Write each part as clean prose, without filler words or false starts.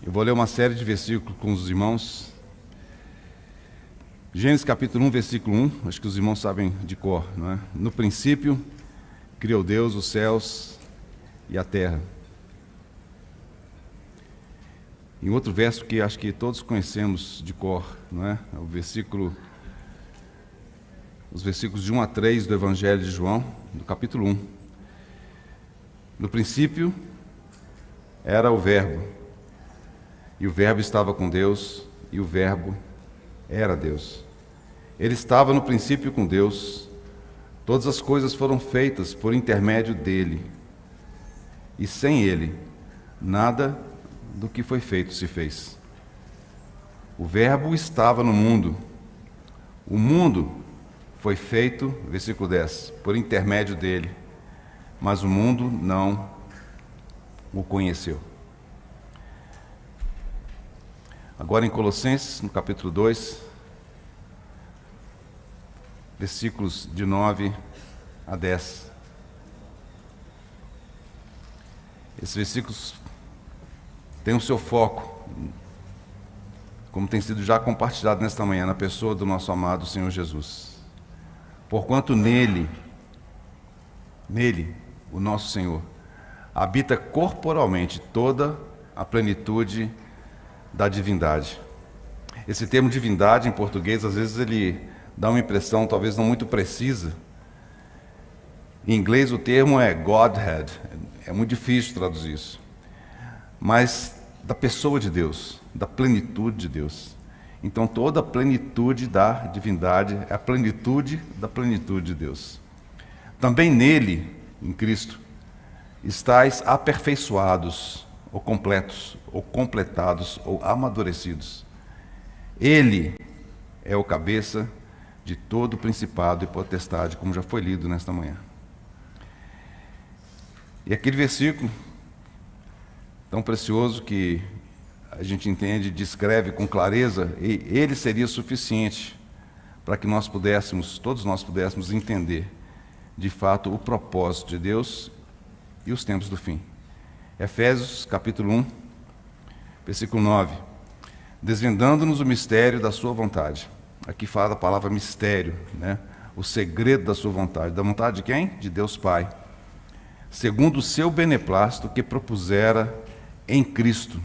Eu vou ler uma série de versículos com os irmãos. Gênesis capítulo 1, versículo 1, acho que os irmãos sabem de cor, não é? No princípio, criou Deus os céus e a terra. Em outro verso que acho que todos conhecemos de cor, não é? Os versículos de 1 a 3 do Evangelho de João, do capítulo 1. No princípio era o Verbo, e o Verbo estava com Deus, e o Verbo era Deus. Ele estava no princípio com Deus. Todas as coisas foram feitas por intermédio dele, e sem ele, nada do que foi feito se fez. O Verbo estava no mundo. O mundo foi feito, versículo 10, por intermédio dele, mas o mundo não o conheceu. Agora em Colossenses, no capítulo 2, versículos de 9 a 10. Esses versículos têm o seu foco, como tem sido já compartilhado nesta manhã, na pessoa do nosso amado Senhor Jesus. Porquanto nele, o nosso Senhor, habita corporalmente toda a plenitude da divindade. Esse termo divindade em português, às vezes ele dá uma impressão talvez não muito precisa. Em inglês o termo é Godhead, é muito difícil traduzir isso. Mas da pessoa de Deus, da plenitude de Deus. Então toda a plenitude da divindade é a plenitude da plenitude de Deus. Também nele, em Cristo, estáis aperfeiçoados, ou completos, ou completados, ou amadurecidos. Ele é o cabeça de todo principado e potestade, como já foi lido nesta manhã. E aquele versículo tão precioso que a gente entende, descreve com clareza, e ele seria suficiente para que todos nós pudéssemos entender, de fato, o propósito de Deus e os tempos do fim. Efésios, capítulo 1, versículo 9. Desvendando-nos o mistério da sua vontade. Aqui fala a palavra mistério, né? O segredo da sua vontade. Da vontade de quem? De Deus Pai. Segundo o seu beneplácito que propusera em Cristo,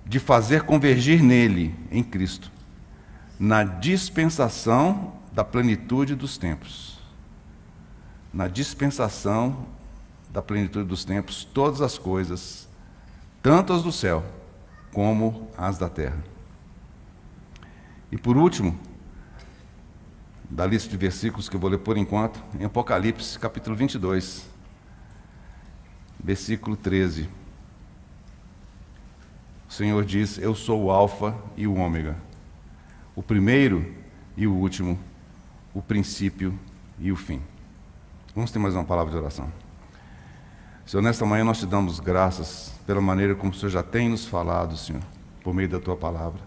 de fazer convergir nele, em Cristo, na dispensação da plenitude dos tempos. Na dispensação da plenitude dos tempos, todas as coisas, tanto as do céu como as da terra. E por último, da lista de versículos que eu vou ler por enquanto, em Apocalipse, capítulo 22, versículo 13. O Senhor diz: eu sou o Alfa e o Ômega, o primeiro e o último, o princípio e o fim. Vamos ter mais uma palavra de oração. Senhor, nesta manhã nós te damos graças pela maneira como o Senhor já tem nos falado, Senhor, por meio da tua palavra.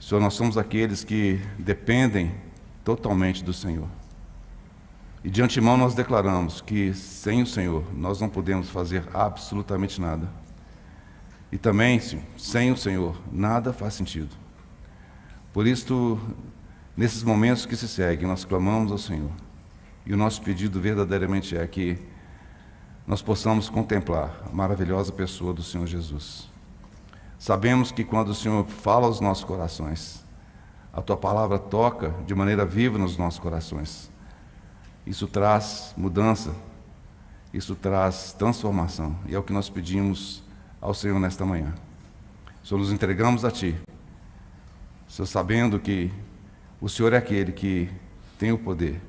Senhor, nós somos aqueles que dependem totalmente do Senhor. E de antemão nós declaramos que sem o Senhor nós não podemos fazer absolutamente nada. E também, Senhor, sem o Senhor nada faz sentido. Por isso, nesses momentos que se seguem, nós clamamos ao Senhor. E o nosso pedido verdadeiramente é que nós possamos contemplar a maravilhosa pessoa do Senhor Jesus. Sabemos que quando o Senhor fala aos nossos corações, a tua palavra toca de maneira viva nos nossos corações. Isso traz mudança, isso traz transformação, e é o que nós pedimos ao Senhor nesta manhã. Senhor, nos entregamos a ti, Senhor, sabendo que o Senhor é aquele que tem o poder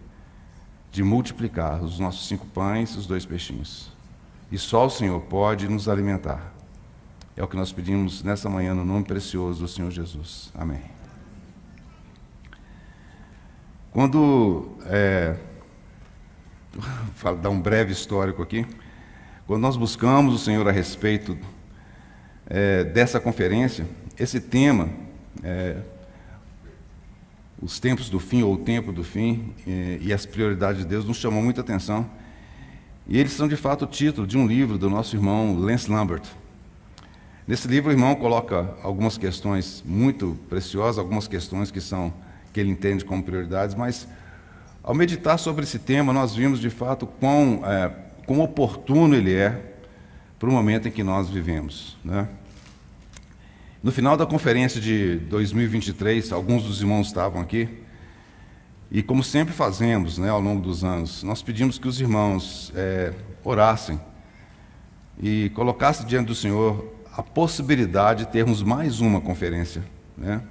de multiplicar os nossos 5 pães e os 2 peixinhos. E só o Senhor pode nos alimentar. É o que nós pedimos nessa manhã, no nome precioso do Senhor Jesus. Amém. Quando, vou dar um breve histórico aqui, quando nós buscamos o Senhor a respeito dessa conferência, esse tema, os tempos do fim, ou o tempo do fim, e as prioridades de Deus, nos chamou muita atenção. E eles são, de fato, o título de um livro do nosso irmão Lance Lambert. Nesse livro, o irmão coloca algumas questões muito preciosas, algumas questões que ele entende como prioridades, mas, ao meditar sobre esse tema, nós vimos, de fato, quão oportuno ele é para o momento em que nós vivemos, né? No final da conferência de 2023, alguns dos irmãos estavam aqui, e como sempre fazemos, né, ao longo dos anos, nós pedimos que os irmãos orassem e colocassem diante do Senhor a possibilidade de termos mais uma conferência, né?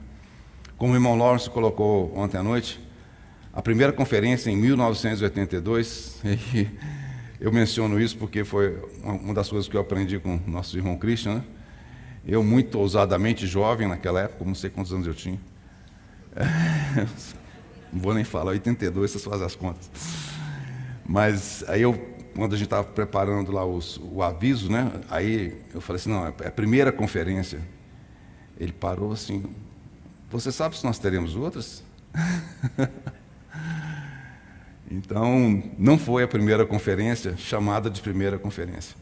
Como o irmão Lawrence colocou ontem à noite, a primeira conferência em 1982, e eu menciono isso porque foi uma das coisas que eu aprendi com o nosso irmão Christian, né? Eu, muito ousadamente jovem naquela época, não sei quantos anos eu tinha. Não vou nem falar, 82, vocês fazem as contas. Mas aí quando a gente estava preparando lá o aviso, né? Aí eu falei assim, não, é a primeira conferência. Ele parou assim, você sabe se nós teremos outras? Então, não foi a primeira conferência chamada de primeira conferência.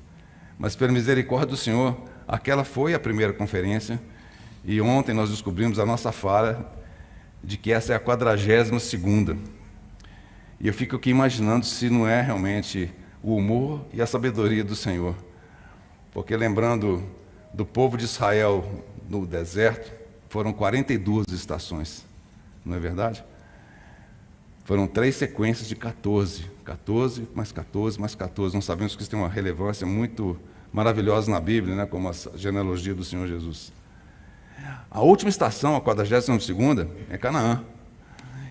Mas, pela misericórdia do Senhor, aquela foi a primeira conferência, e ontem nós descobrimos a nossa falha de que essa é a 42ª. E eu fico aqui imaginando se não é realmente o humor e a sabedoria do Senhor. Porque, lembrando do povo de Israel no deserto, foram 42 estações, não é verdade? Foram 3 sequências de 14. 14, mais 14, mais 14. Nós sabemos que isso tem uma relevância muito maravilhosa na Bíblia, né? Como a genealogia do Senhor Jesus. A última estação, a 42ª, é Canaã.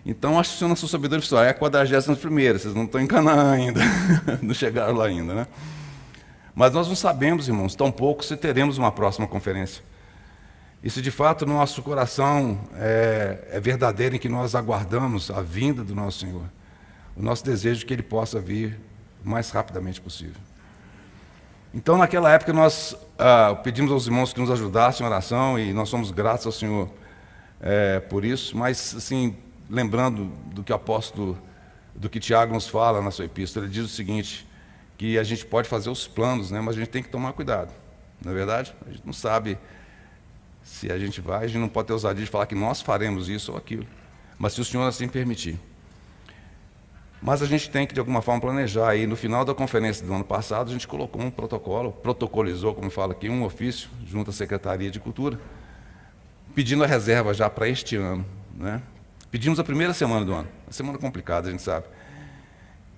Então, acho que o Senhor, na sua sabedoria, é a 41ª. Vocês não estão em Canaã ainda. Não chegaram lá ainda, né? Mas nós não sabemos, irmãos, tampouco se teremos uma próxima conferência. E se de fato nosso coração é verdadeiro em que nós aguardamos a vinda do nosso Senhor, o nosso desejo é que Ele possa vir o mais rapidamente possível. Então, naquela época, nós pedimos aos irmãos que nos ajudassem em oração, e nós somos gratos ao Senhor por isso, mas, assim, lembrando do que o apóstolo, do que Tiago nos fala na sua epístola, ele diz o seguinte, que a gente pode fazer os planos, né, mas a gente tem que tomar cuidado, não é verdade? A gente não sabe se a gente vai, não pode ter ousadia de falar que nós faremos isso ou aquilo, mas se o Senhor assim permitir. Mas a gente tem que, de alguma forma, planejar. E no final da conferência do ano passado, a gente colocou um protocolo, protocolizou, como fala aqui, um ofício junto à Secretaria de Cultura, pedindo a reserva já para este ano, né? Pedimos a primeira semana do ano, uma semana complicada, a gente sabe.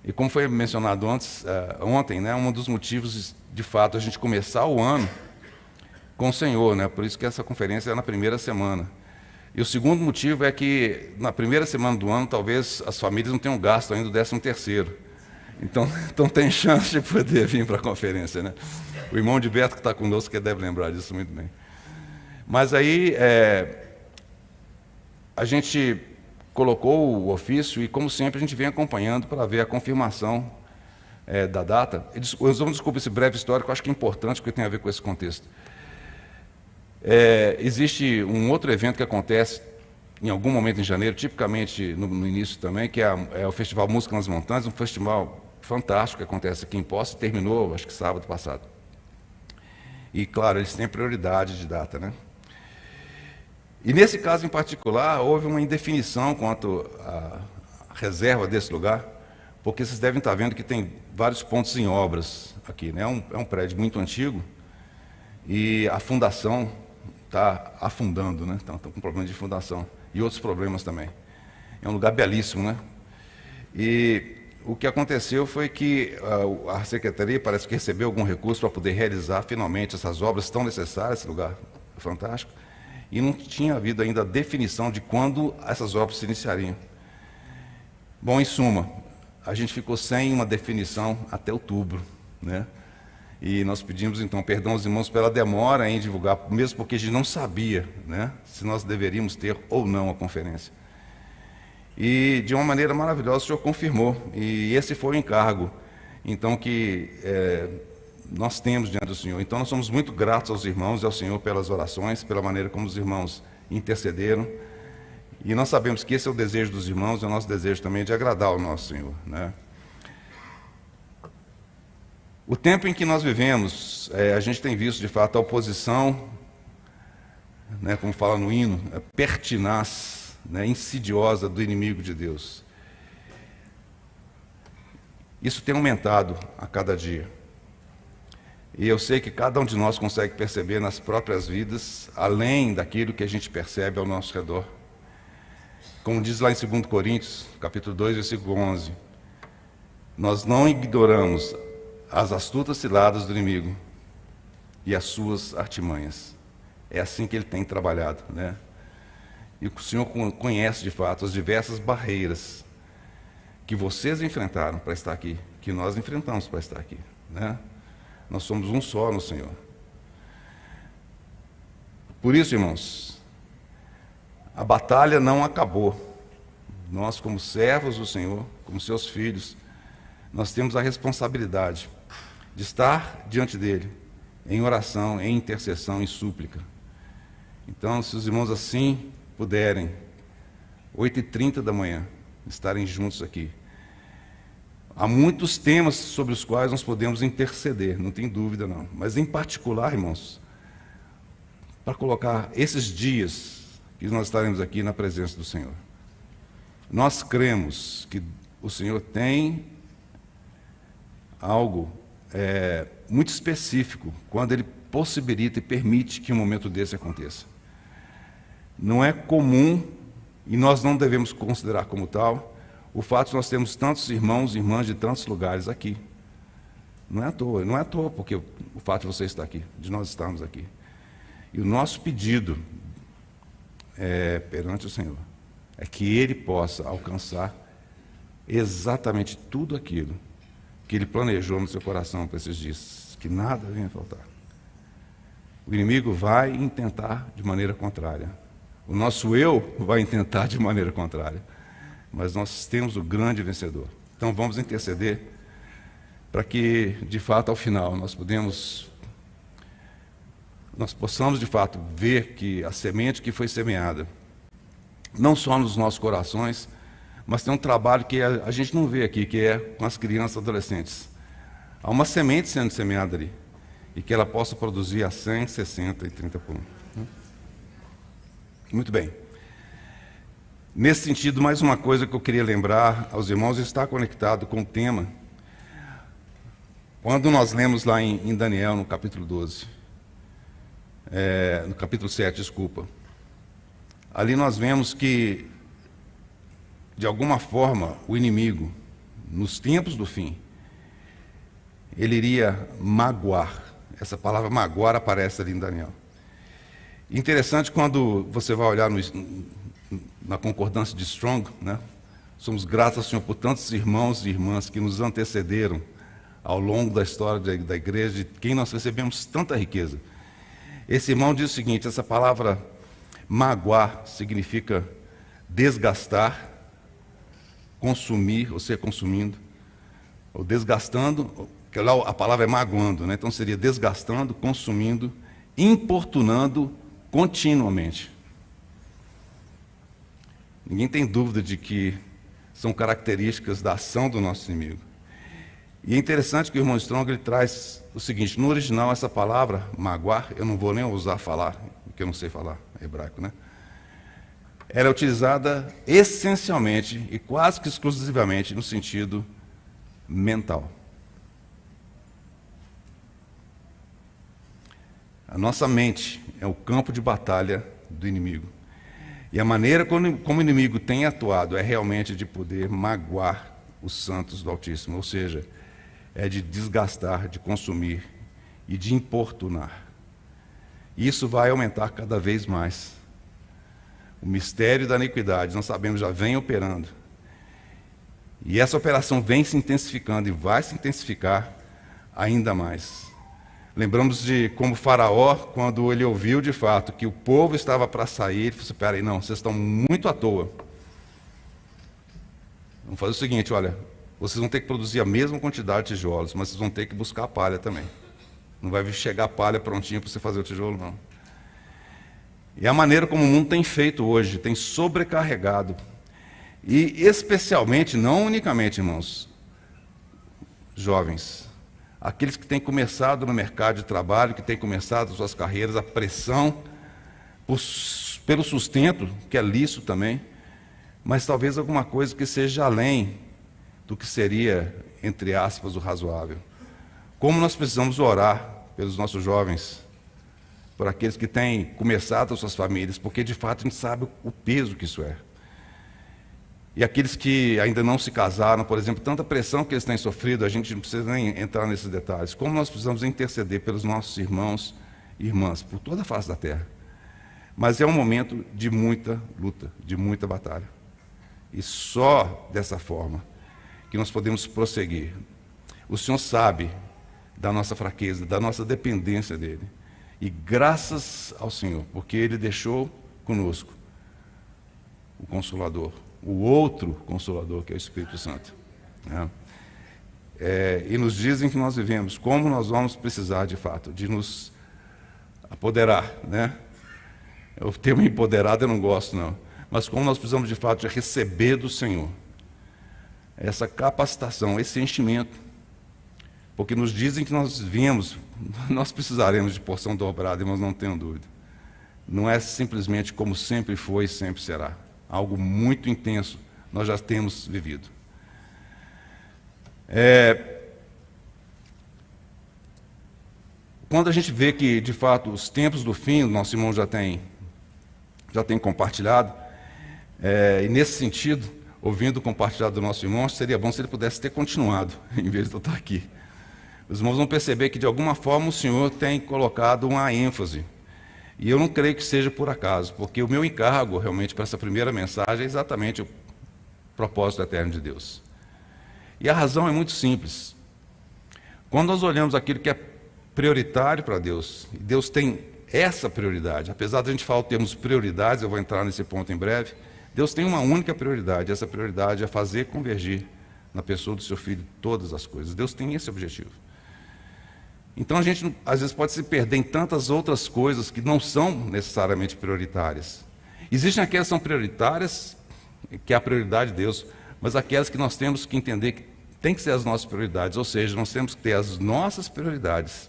E como foi mencionado ontem, né, um dos motivos, de fato, a gente começar o ano com o Senhor, né? Por isso que essa conferência é na primeira semana. E o segundo motivo é que, na primeira semana do ano, talvez as famílias não tenham gasto ainda o 13º. Então tem chance de poder vir para a conferência, né? O irmão de Beto que está conosco, que deve lembrar disso muito bem. Mas aí, a gente colocou o ofício e, como sempre, a gente vem acompanhando para ver a confirmação da data. Vamos desculpar esse breve histórico, acho que é importante, porque tem a ver com esse contexto. Existe um outro evento que acontece em algum momento em janeiro, tipicamente no início também, que é o Festival Música nas Montanhas, um festival fantástico que acontece aqui em Poços, terminou, acho que sábado passado. E, claro, eles têm prioridade de data, né? E nesse caso em particular, houve uma indefinição quanto à reserva desse lugar, porque vocês devem estar vendo que tem vários pontos em obras aqui, né? É um prédio muito antigo e a fundação está afundando, né? Então, com problema de fundação e outros problemas também. É um lugar belíssimo, né? E o que aconteceu foi que a Secretaria parece que recebeu algum recurso para poder realizar finalmente essas obras tão necessárias, esse lugar fantástico, e não tinha havido ainda a definição de quando essas obras se iniciariam. Bom, em suma, a gente ficou sem uma definição até outubro, né? E nós pedimos, então, perdão aos irmãos pela demora em divulgar, mesmo porque a gente não sabia, né, se nós deveríamos ter ou não a conferência. E, de uma maneira maravilhosa, o Senhor confirmou. E esse foi o encargo, então, que nós temos diante do Senhor. Então, nós somos muito gratos aos irmãos e ao Senhor pelas orações, pela maneira como os irmãos intercederam. E nós sabemos que esse é o desejo dos irmãos e o nosso desejo também de agradar ao nosso Senhor, né? O tempo em que nós vivemos, a gente tem visto, de fato, a oposição, né, como fala no hino, pertinaz, né, insidiosa do inimigo de Deus. Isso tem aumentado a cada dia. E eu sei que cada um de nós consegue perceber nas próprias vidas, além daquilo que a gente percebe ao nosso redor. Como diz lá em 2 Coríntios, capítulo 2, versículo 11, nós não ignoramos as astutas ciladas do inimigo e as suas artimanhas. É assim que ele tem trabalhado, né? E o Senhor conhece de fato as diversas barreiras que vocês enfrentaram para estar aqui, que nós enfrentamos para estar aqui, né? Nós somos um só no Senhor. Por isso, irmãos, a batalha não acabou. Nós, como servos do Senhor, como seus filhos, nós temos a responsabilidade de estar diante dele, em oração, em intercessão, em súplica. Então, se os irmãos assim puderem, 8h30 da manhã, estarem juntos aqui. Há muitos temas sobre os quais nós podemos interceder, não tem dúvida não. Mas em particular, irmãos, para colocar esses dias que nós estaremos aqui na presença do Senhor. Nós cremos que o Senhor tem algo muito específico quando Ele possibilita e permite que um momento desse aconteça. Não é comum, e nós não devemos considerar como tal, o fato de nós termos tantos irmãos e irmãs de tantos lugares aqui. Não é à toa, porque o fato de você estar aqui, de nós estarmos aqui. E o nosso pedido perante o Senhor é que Ele possa alcançar exatamente tudo aquilo que Ele planejou no seu coração para esses dias, que nada venha a faltar. O inimigo vai intentar de maneira contrária. O nosso eu vai intentar de maneira contrária. Mas nós temos o grande vencedor. Então vamos interceder para que, de fato, ao final, nós possamos, de fato, ver que a semente que foi semeada, não só nos nossos corações, mas tem um trabalho que a gente não vê aqui, que é com as crianças e adolescentes. Há uma semente sendo semeada ali, e que ela possa produzir a 100, 60 e 30 por 1. Muito bem. Nesse sentido, mais uma coisa que eu queria lembrar aos irmãos está conectado com o tema. Quando nós lemos lá em Daniel, no capítulo 12, no capítulo 7, desculpa, ali nós vemos que, de alguma forma, o inimigo, nos tempos do fim, ele iria magoar. Essa palavra magoar aparece ali em Daniel. Interessante quando você vai olhar na concordância de Strong, né? Somos gratos ao Senhor por tantos irmãos e irmãs que nos antecederam ao longo da história da igreja, de quem nós recebemos tanta riqueza. Esse irmão diz o seguinte: essa palavra magoar significa desgastar, consumir, ou ser consumindo, ou desgastando, que lá a palavra é magoando, né? Então seria desgastando, consumindo, importunando continuamente. Ninguém tem dúvida de que são características da ação do nosso inimigo. E é interessante que o irmão Strong ele traz o seguinte: no original, essa palavra, magoar, eu não vou nem ousar falar, porque eu não sei falar hebraico, né? Ela é utilizada essencialmente e quase que exclusivamente no sentido mental. A nossa mente é o campo de batalha do inimigo. E a maneira como o inimigo tem atuado é realmente de poder magoar os santos do Altíssimo, ou seja, é de desgastar, de consumir e de importunar. Isso vai aumentar cada vez mais. O mistério da iniquidade, nós sabemos, já vem operando. E essa operação vem se intensificando e vai se intensificar ainda mais. Lembramos de como Faraó, quando ele ouviu de fato que o povo estava para sair, ele falou assim: peraí, não, vocês estão muito à toa. Vamos fazer o seguinte, olha, vocês vão ter que produzir a mesma quantidade de tijolos, mas vocês vão ter que buscar a palha também. Não vai chegar a palha prontinha para você fazer o tijolo, não. E a maneira como o mundo tem feito hoje, tem sobrecarregado. E especialmente, não unicamente, irmãos, jovens, aqueles que têm começado no mercado de trabalho, que têm começado suas carreiras, a pressão pelo sustento, que é lícito também, mas talvez alguma coisa que seja além do que seria, entre aspas, o razoável. Como nós precisamos orar pelos nossos jovens, por aqueles que têm começado as suas famílias, porque de fato a gente sabe o peso que isso é. E aqueles que ainda não se casaram, por exemplo, tanta pressão que eles têm sofrido, a gente não precisa nem entrar nesses detalhes. Como nós precisamos interceder pelos nossos irmãos e irmãs, por toda a face da terra. Mas é um momento de muita luta, de muita batalha. E só dessa forma que nós podemos prosseguir. O Senhor sabe da nossa fraqueza, da nossa dependência dEle. E graças ao Senhor, porque Ele deixou conosco o Consolador, o outro Consolador, que é o Espírito Santo. E nos dizem que nós vivemos, como nós vamos precisar, de fato, de nos apoderar, né? O termo empoderado eu não gosto, não. Mas como nós precisamos, de fato, de receber do Senhor essa capacitação, esse enchimento. Porque nos dizem que nós viemos, nós precisaremos de porção dobrada, mas não tenho dúvida. Não é simplesmente como sempre foi e sempre será. Algo muito intenso nós já temos vivido. Quando a gente vê que, de fato, os tempos do fim, o nosso irmão já tem compartilhado, e nesse sentido, ouvindo o compartilhado do nosso irmão, seria bom se ele pudesse ter continuado, em vez de eu estar aqui. Os irmãos vão perceber que, de alguma forma, o Senhor tem colocado uma ênfase. E eu não creio que seja por acaso, porque o meu encargo, realmente, para essa primeira mensagem é exatamente o propósito eterno de Deus. E a razão é muito simples. Quando nós olhamos aquilo que é prioritário para Deus, e Deus tem essa prioridade, apesar de a gente falar termos prioridades, eu vou entrar nesse ponto em breve, Deus tem uma única prioridade, essa prioridade é fazer convergir na pessoa do seu Filho todas as coisas. Deus tem esse objetivo. Então a gente, às vezes, pode se perder em tantas outras coisas que não são necessariamente prioritárias. Existem aquelas que são prioritárias, que é a prioridade de Deus, mas aquelas que nós temos que entender que tem que ser as nossas prioridades, ou seja, nós temos que ter as nossas prioridades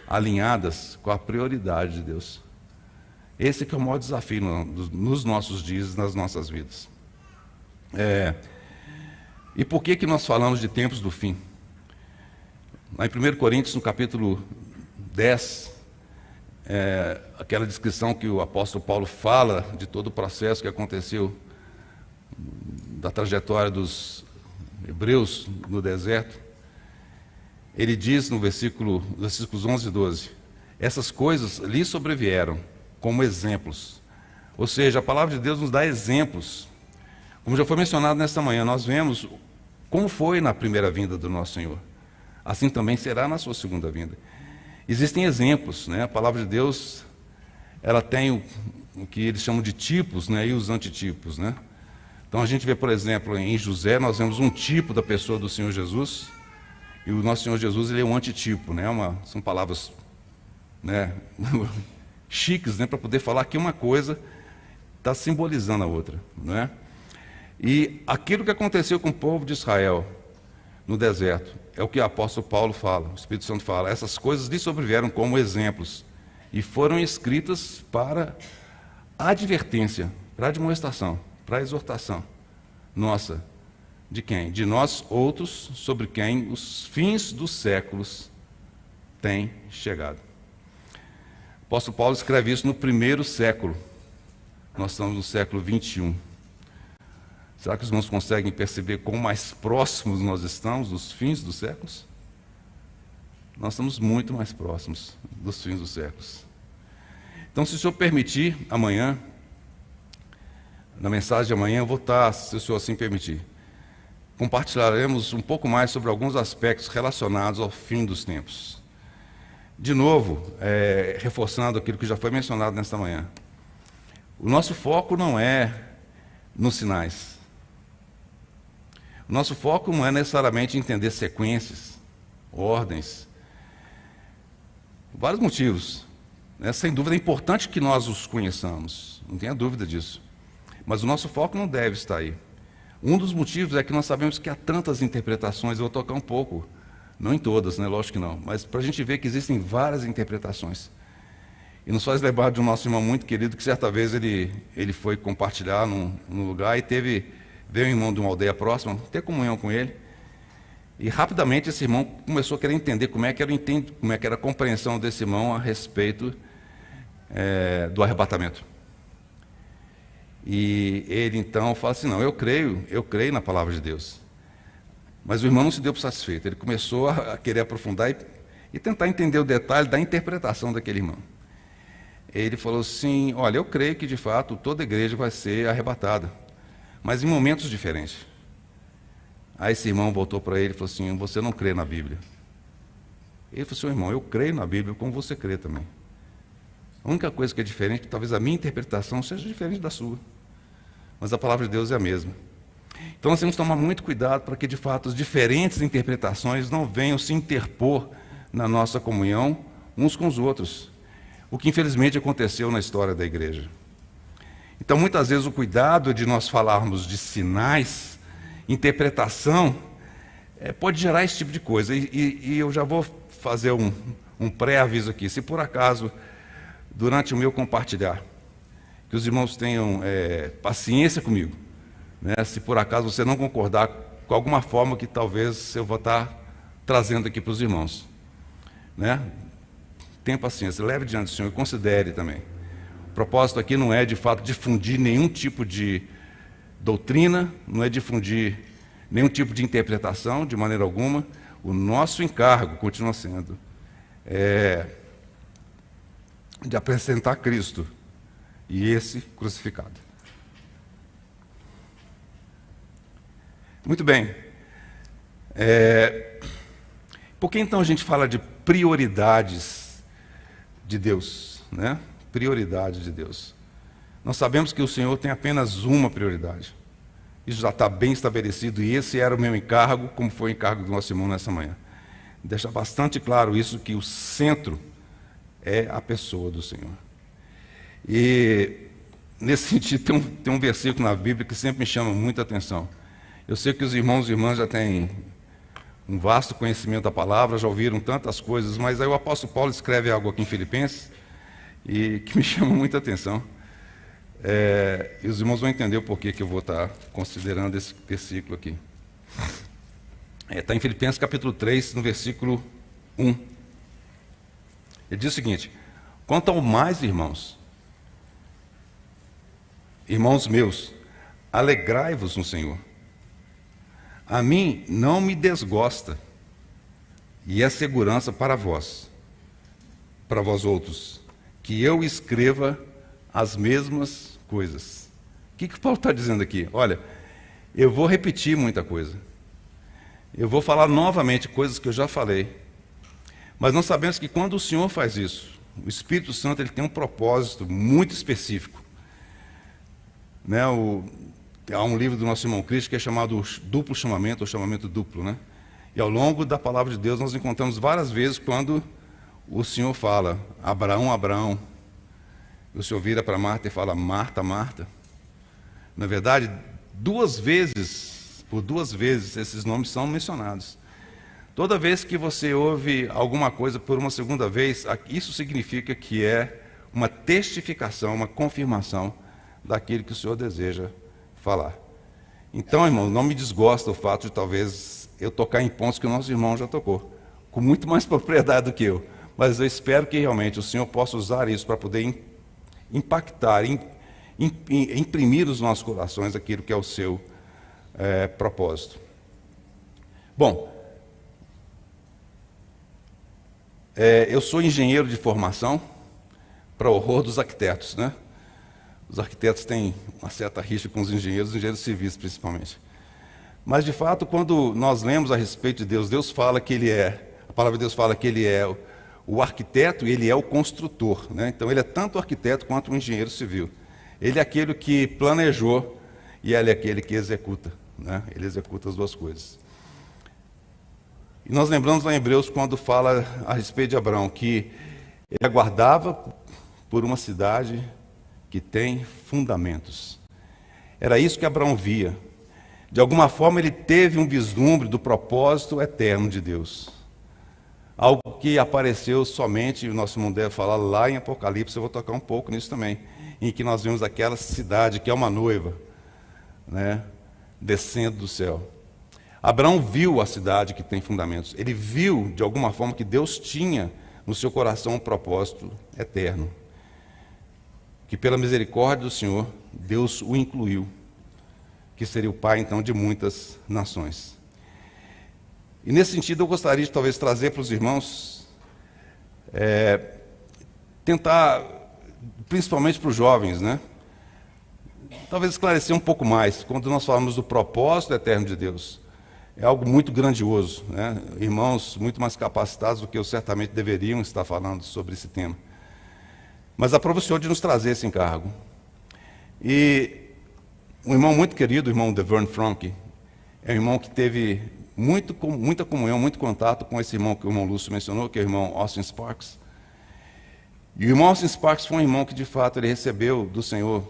alinhadas com a prioridade de Deus. Esse que é o maior desafio nos nossos dias, nas nossas vidas. E por que nós falamos de tempos do fim? Lá em 1 Coríntios, no capítulo 10, aquela descrição que o apóstolo Paulo fala de todo o processo que aconteceu, da trajetória dos hebreus no deserto, ele diz no versículos 11 e 12, essas coisas lhe sobrevieram como exemplos. Ou seja, a palavra de Deus nos dá exemplos. Como já foi mencionado nesta manhã, nós vemos como foi na primeira vinda do nosso Senhor. Assim também será na sua segunda vinda. Existem exemplos, né? A palavra de Deus, ela tem o que eles chamam de tipos, né? E os antitipos, né? Então a gente vê, por exemplo, em José, nós vemos um tipo da pessoa do Senhor Jesus, e o nosso Senhor Jesus, ele é um antitipo, né? São palavras, né? chiques, né? Para poder falar que uma coisa está simbolizando a outra, né? E aquilo que aconteceu com o povo de Israel no deserto, é o que o apóstolo Paulo fala, o Espírito Santo fala, essas coisas lhe sobrevieram como exemplos, e foram escritas para advertência, para admoestação, para exortação nossa. De quem? De nós outros, sobre quem os fins dos séculos têm chegado. O apóstolo Paulo escreve isso no primeiro século. Nós estamos no século 21. Será que os irmãos conseguem perceber quão mais próximos nós estamos dos fins dos séculos? Nós estamos muito mais próximos dos fins dos séculos. Então, se o Senhor permitir, amanhã, na mensagem de amanhã, eu vou estar, se o Senhor assim permitir, compartilharemos um pouco mais sobre alguns aspectos relacionados ao fim dos tempos. De novo, reforçando aquilo que já foi mencionado nesta manhã, o nosso foco não é nos sinais. O nosso foco não é necessariamente entender sequências, ordens, vários motivos. Sem dúvida é importante que nós os conheçamos, não tenha dúvida disso. Mas o nosso foco não deve estar aí. Um dos motivos é que nós sabemos que há tantas interpretações, eu vou tocar um pouco Não em todas, né? Lógico que não. Mas para a gente ver que existem várias interpretações. E nos faz lembrar de um nosso irmão muito querido, que certa vez ele foi compartilhar num lugar e veio um irmão de uma aldeia próxima, ter comunhão com ele. E rapidamente esse irmão começou a querer entender como é que era a compreensão desse irmão a respeito do arrebatamento. E ele então fala assim, não, eu creio na palavra de Deus. Mas o irmão não se deu por satisfeito, ele começou a querer aprofundar e tentar entender o detalhe da interpretação daquele irmão. Ele falou assim, olha, eu creio que de fato toda igreja vai ser arrebatada, mas em momentos diferentes. Aí esse irmão voltou para ele e falou assim, você não crê na Bíblia. Ele falou assim, irmão, eu creio na Bíblia como você crê também. A única coisa que é diferente, talvez a minha interpretação seja diferente da sua, mas a palavra de Deus é a mesma. Então nós temos que tomar muito cuidado para que de fato as diferentes interpretações não venham se interpor na nossa comunhão uns com os outros. O que infelizmente aconteceu na história da igreja. Então, muitas vezes, o cuidado de nós falarmos de sinais, interpretação, pode gerar esse tipo de coisa. E eu já vou fazer um pré-aviso aqui. Se por acaso, durante o meu compartilhar, que os irmãos tenham paciência comigo, né? Se por acaso você não concordar com alguma forma que talvez eu vou estar trazendo aqui para os irmãos, né? Tenha paciência, leve diante do Senhor e considere também. O propósito aqui não é, de fato, difundir nenhum tipo de doutrina, não é difundir nenhum tipo de interpretação, de maneira alguma. O nosso encargo continua sendo de apresentar Cristo e esse crucificado. Muito bem. Por que então a gente fala de prioridades de Deus, né? Prioridade de Deus. Nós sabemos que o Senhor tem apenas uma prioridade. Isso já está bem estabelecido e esse era o meu encargo, como foi o encargo do nosso irmão nessa manhã. Deixa bastante claro isso, que o centro é a pessoa do Senhor. E nesse sentido tem um versículo na Bíblia que sempre me chama muita atenção. Eu sei que os irmãos e irmãs já têm um vasto conhecimento da palavra, já ouviram tantas coisas, mas aí o apóstolo Paulo escreve algo aqui em Filipenses e que me chama muita atenção. E os irmãos vão entender o porquê que eu vou estar considerando esse versículo aqui. Está em Filipenses capítulo 3, no versículo 1. Ele diz o seguinte: quanto ao mais, irmãos meus, alegrai-vos no Senhor. A mim não me desgosta, e é segurança para vós outros, que eu escreva as mesmas coisas. O que Paulo está dizendo aqui? Olha, eu vou repetir muita coisa. Eu vou falar novamente coisas que eu já falei. Mas nós sabemos que quando o Senhor faz isso, o Espírito Santo ele tem um propósito muito específico. Né? Há um livro do nosso irmão Cristo que é chamado Duplo Chamamento, ou Chamamento Duplo, né? E ao longo da palavra de Deus nós encontramos várias vezes quando o Senhor fala, Abraão, Abraão. O Senhor vira para Marta e fala, Marta, Marta. Na verdade, por duas vezes esses nomes são mencionados. Toda vez que você ouve alguma coisa por uma segunda vez, isso significa que é uma testificação, uma confirmação daquilo que o Senhor deseja falar. Então, irmão, não me desgosta o fato de talvez eu tocar em pontos que o nosso irmão já tocou, com muito mais propriedade do que eu. Mas eu espero que realmente o Senhor possa usar isso para poder impactar, imprimir nos nossos corações aquilo que é o seu propósito. Bom, eu sou engenheiro de formação, para horror dos arquitetos, né? Os arquitetos têm uma certa rixa com os engenheiros civis principalmente. Mas, de fato, quando nós lemos a respeito de Deus, a palavra de Deus fala que Ele é o arquiteto e Ele é o construtor, né? Então, Ele é tanto o arquiteto quanto o engenheiro civil. Ele é aquele que planejou e Ele é aquele que executa, né? Ele executa as duas coisas. E nós lembramos lá em Hebreus, quando fala a respeito de Abraão, que ele aguardava por uma cidade que tem fundamentos. Era isso que Abraão via. De alguma forma ele teve um vislumbre do propósito eterno de Deus. algo que apareceu somente, o nosso mundo deve falar lá em Apocalipse, eu vou tocar um pouco nisso também, em que nós vimos aquela cidade que é uma noiva, né, descendo do céu. Abraão viu a cidade que tem fundamentos, ele viu de alguma forma que Deus tinha no seu coração um propósito eterno, que pela misericórdia do Senhor, Deus o incluiu, que seria o pai então de muitas nações. E nesse sentido eu gostaria de talvez trazer para os irmãos, tentar, principalmente para os jovens, né? Talvez esclarecer um pouco mais, quando nós falamos do propósito eterno de Deus. É algo muito grandioso, né? Irmãos muito mais capacitados do que eu certamente deveriam estar falando sobre esse tema. Mas aprova o Senhor de nos trazer esse encargo. E um irmão muito querido, o irmão Devern Frank, é um irmão que teve muita comunhão, muito contato com esse irmão que o irmão Lúcio mencionou, que é o irmão Austin Sparks. E o irmão Austin Sparks foi um irmão que, de fato, ele recebeu do Senhor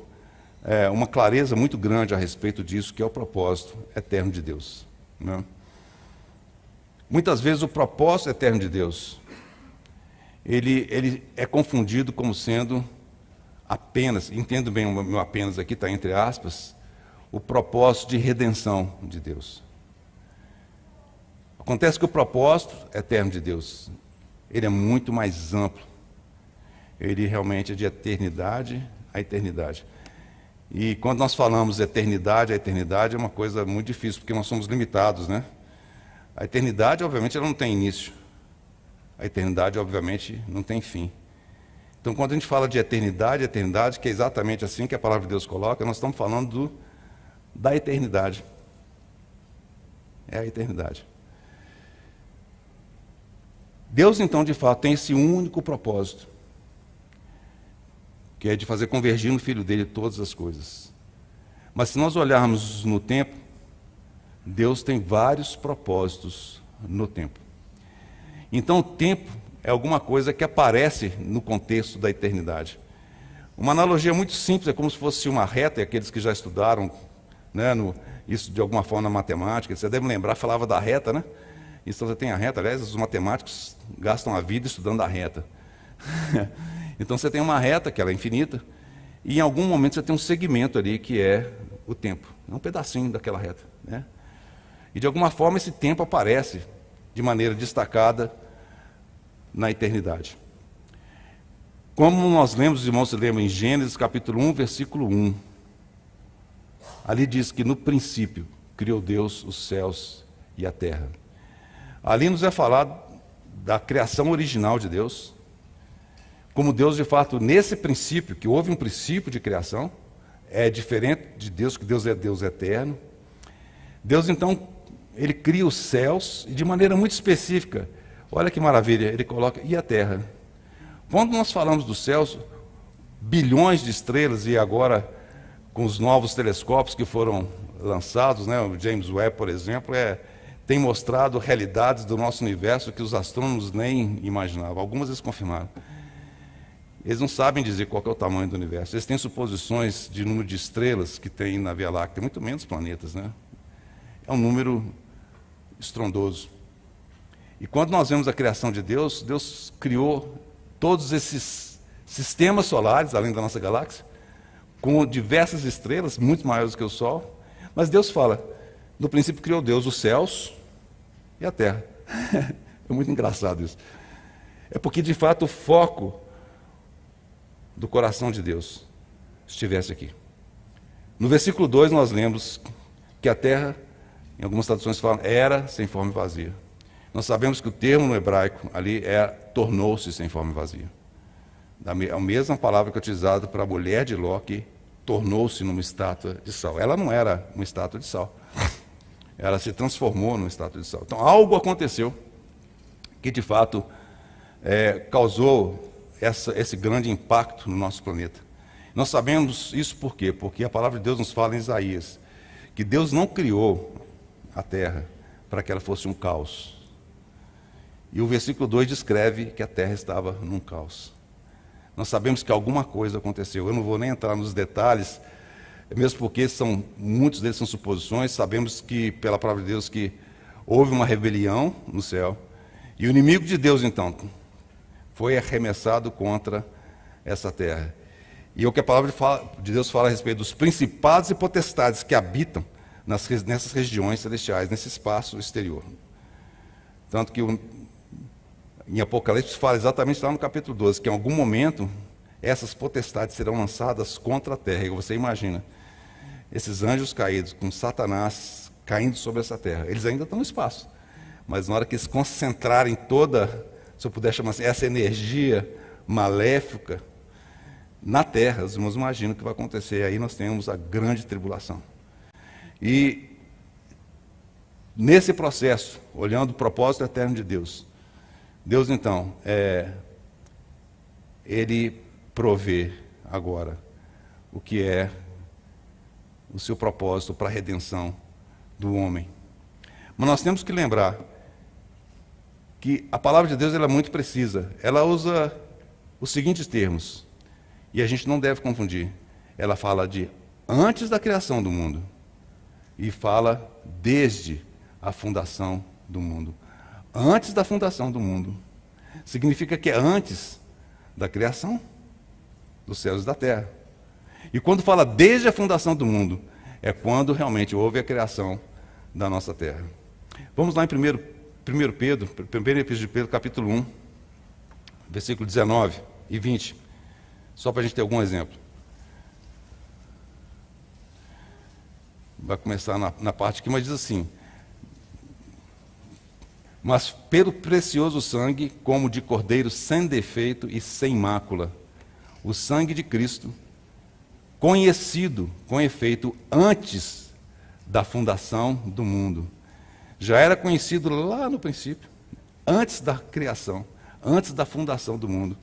uma clareza muito grande a respeito disso, que é o propósito eterno de Deus, né? Muitas vezes o propósito eterno de Deus, ele é confundido como sendo apenas, entendo bem o meu apenas aqui, está entre aspas, o propósito de redenção de Deus. Acontece que o propósito eterno de Deus, ele é muito mais amplo. Ele realmente é de eternidade a eternidade. E quando nós falamos eternidade a eternidade, é uma coisa muito difícil, porque nós somos limitados, né? A eternidade, obviamente, ela não tem início. A eternidade, obviamente, não tem fim. Então, quando a gente fala de eternidade, que é exatamente assim que a palavra de Deus coloca, nós estamos falando da eternidade. É a eternidade. Deus, então, de fato, tem esse único propósito, que é de fazer convergir no Filho dele todas as coisas. Mas se nós olharmos no tempo, Deus tem vários propósitos no tempo. Então, o tempo é alguma coisa que aparece no contexto da eternidade. Uma analogia muito simples, é como se fosse uma reta, e aqueles que já estudaram, né, isso de alguma forma na matemática, você deve lembrar, falava da reta, né? Então você tem a reta, aliás, os matemáticos gastam a vida estudando a reta. Então você tem uma reta, que ela é infinita, e em algum momento você tem um segmento ali, que é o tempo. É um pedacinho daquela reta, né? E de alguma forma esse tempo aparece de maneira destacada na eternidade. Como nós lemos, os irmãos se lembram em Gênesis capítulo 1, versículo 1. Ali diz que no princípio criou Deus os céus e a terra. Ali nos é falado da criação original de Deus, como Deus, de fato, nesse princípio, que houve um princípio de criação, é diferente de Deus, que Deus é Deus eterno. Deus, então, ele cria os céus, e de maneira muito específica, olha que maravilha, ele coloca, e a terra. Quando nós falamos dos céus, bilhões de estrelas, e agora, com os novos telescópios que foram lançados, né, o James Webb, por exemplo, tem mostrado realidades do nosso universo que os astrônomos nem imaginavam. Algumas eles confirmaram. Eles não sabem dizer qual é o tamanho do universo. Eles têm suposições de número de estrelas que tem na Via Láctea, muito menos planetas, né? É um número estrondoso. E quando nós vemos a criação de Deus, Deus criou todos esses sistemas solares, além da nossa galáxia, com diversas estrelas, muito maiores que o Sol. Mas Deus fala, no princípio criou Deus os céus e a terra. É muito engraçado isso. É porque, de fato, o foco do coração de Deus estivesse aqui. No versículo 2 nós lemos que a terra, em algumas traduções falam, era sem forma e vazia. Nós sabemos que o termo no hebraico ali tornou-se sem forma e vazia. A mesma palavra que é utilizada para a mulher de Ló, que tornou-se numa estátua de sal. Ela não era uma estátua de sal. Ela se transformou numa estátua de sal. Então algo aconteceu que de fato causou esse grande impacto no nosso planeta. Nós sabemos isso por quê? Porque a palavra de Deus nos fala em Isaías que Deus não criou a terra para que ela fosse um caos. E o versículo 2 descreve que a terra estava num caos. Nós sabemos que alguma coisa aconteceu. Eu não vou nem entrar nos detalhes, mesmo porque muitos deles são suposições. Sabemos que, pela palavra de Deus, que houve uma rebelião no céu. E o inimigo de Deus, então, foi arremessado contra essa terra. E o que a palavra de Deus fala a respeito dos principados e potestades que habitam nessas regiões celestiais, nesse espaço exterior. Tanto que em Apocalipse fala exatamente lá no capítulo 12, que em algum momento essas potestades serão lançadas contra a terra. E você imagina, esses anjos caídos, com Satanás caindo sobre essa terra, eles ainda estão no espaço. Mas na hora que eles concentrarem toda, se eu puder chamar assim, essa energia maléfica na terra, os irmãos imaginam o que vai acontecer. Aí nós temos a grande tribulação. E nesse processo, olhando o propósito eterno de Deus, Deus então, Ele provê agora o que é o seu propósito para a redenção do homem. Mas nós temos que lembrar que a palavra de Deus ela é muito precisa. Ela usa os seguintes termos, e a gente não deve confundir. Ela fala de antes da criação do mundo e fala desde a fundação do mundo. Antes da fundação do mundo significa que é antes da criação dos céus e da terra. E quando fala desde a fundação do mundo, é quando realmente houve a criação da nossa terra. Vamos lá em 1 Pedro, primeira epístola de Pedro, capítulo 1, versículo 19 e 20, só para a gente ter algum exemplo. Vai começar na parte aqui, mas diz assim: mas pelo precioso sangue, como de cordeiro sem defeito e sem mácula, o sangue de Cristo, conhecido com efeito antes da fundação do mundo. Já era conhecido lá no princípio, antes da criação, antes da fundação do mundo,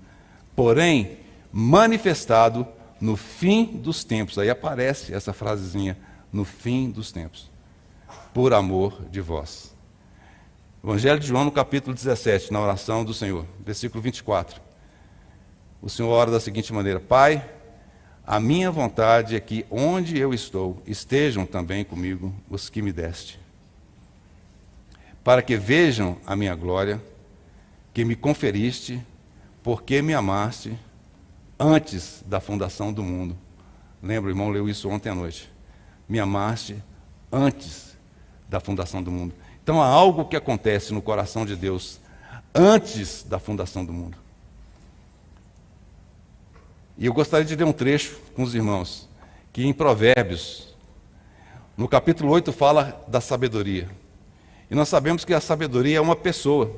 porém manifestado no fim dos tempos. Aí aparece essa frasezinha, no fim dos tempos, por amor de vós. Evangelho de João, no capítulo 17, na oração do Senhor, versículo 24. O Senhor ora da seguinte maneira: Pai, a minha vontade é que onde eu estou, estejam também comigo os que me deste, para que vejam a minha glória, que me conferiste, porque me amaste antes da fundação do mundo. Lembra, o irmão leu isso ontem à noite. Me amaste antes da fundação do mundo. Então há algo que acontece no coração de Deus antes da fundação do mundo. E eu gostaria de ler um trecho com os irmãos, que em Provérbios, no capítulo 8, fala da sabedoria. E nós sabemos que a sabedoria é uma pessoa,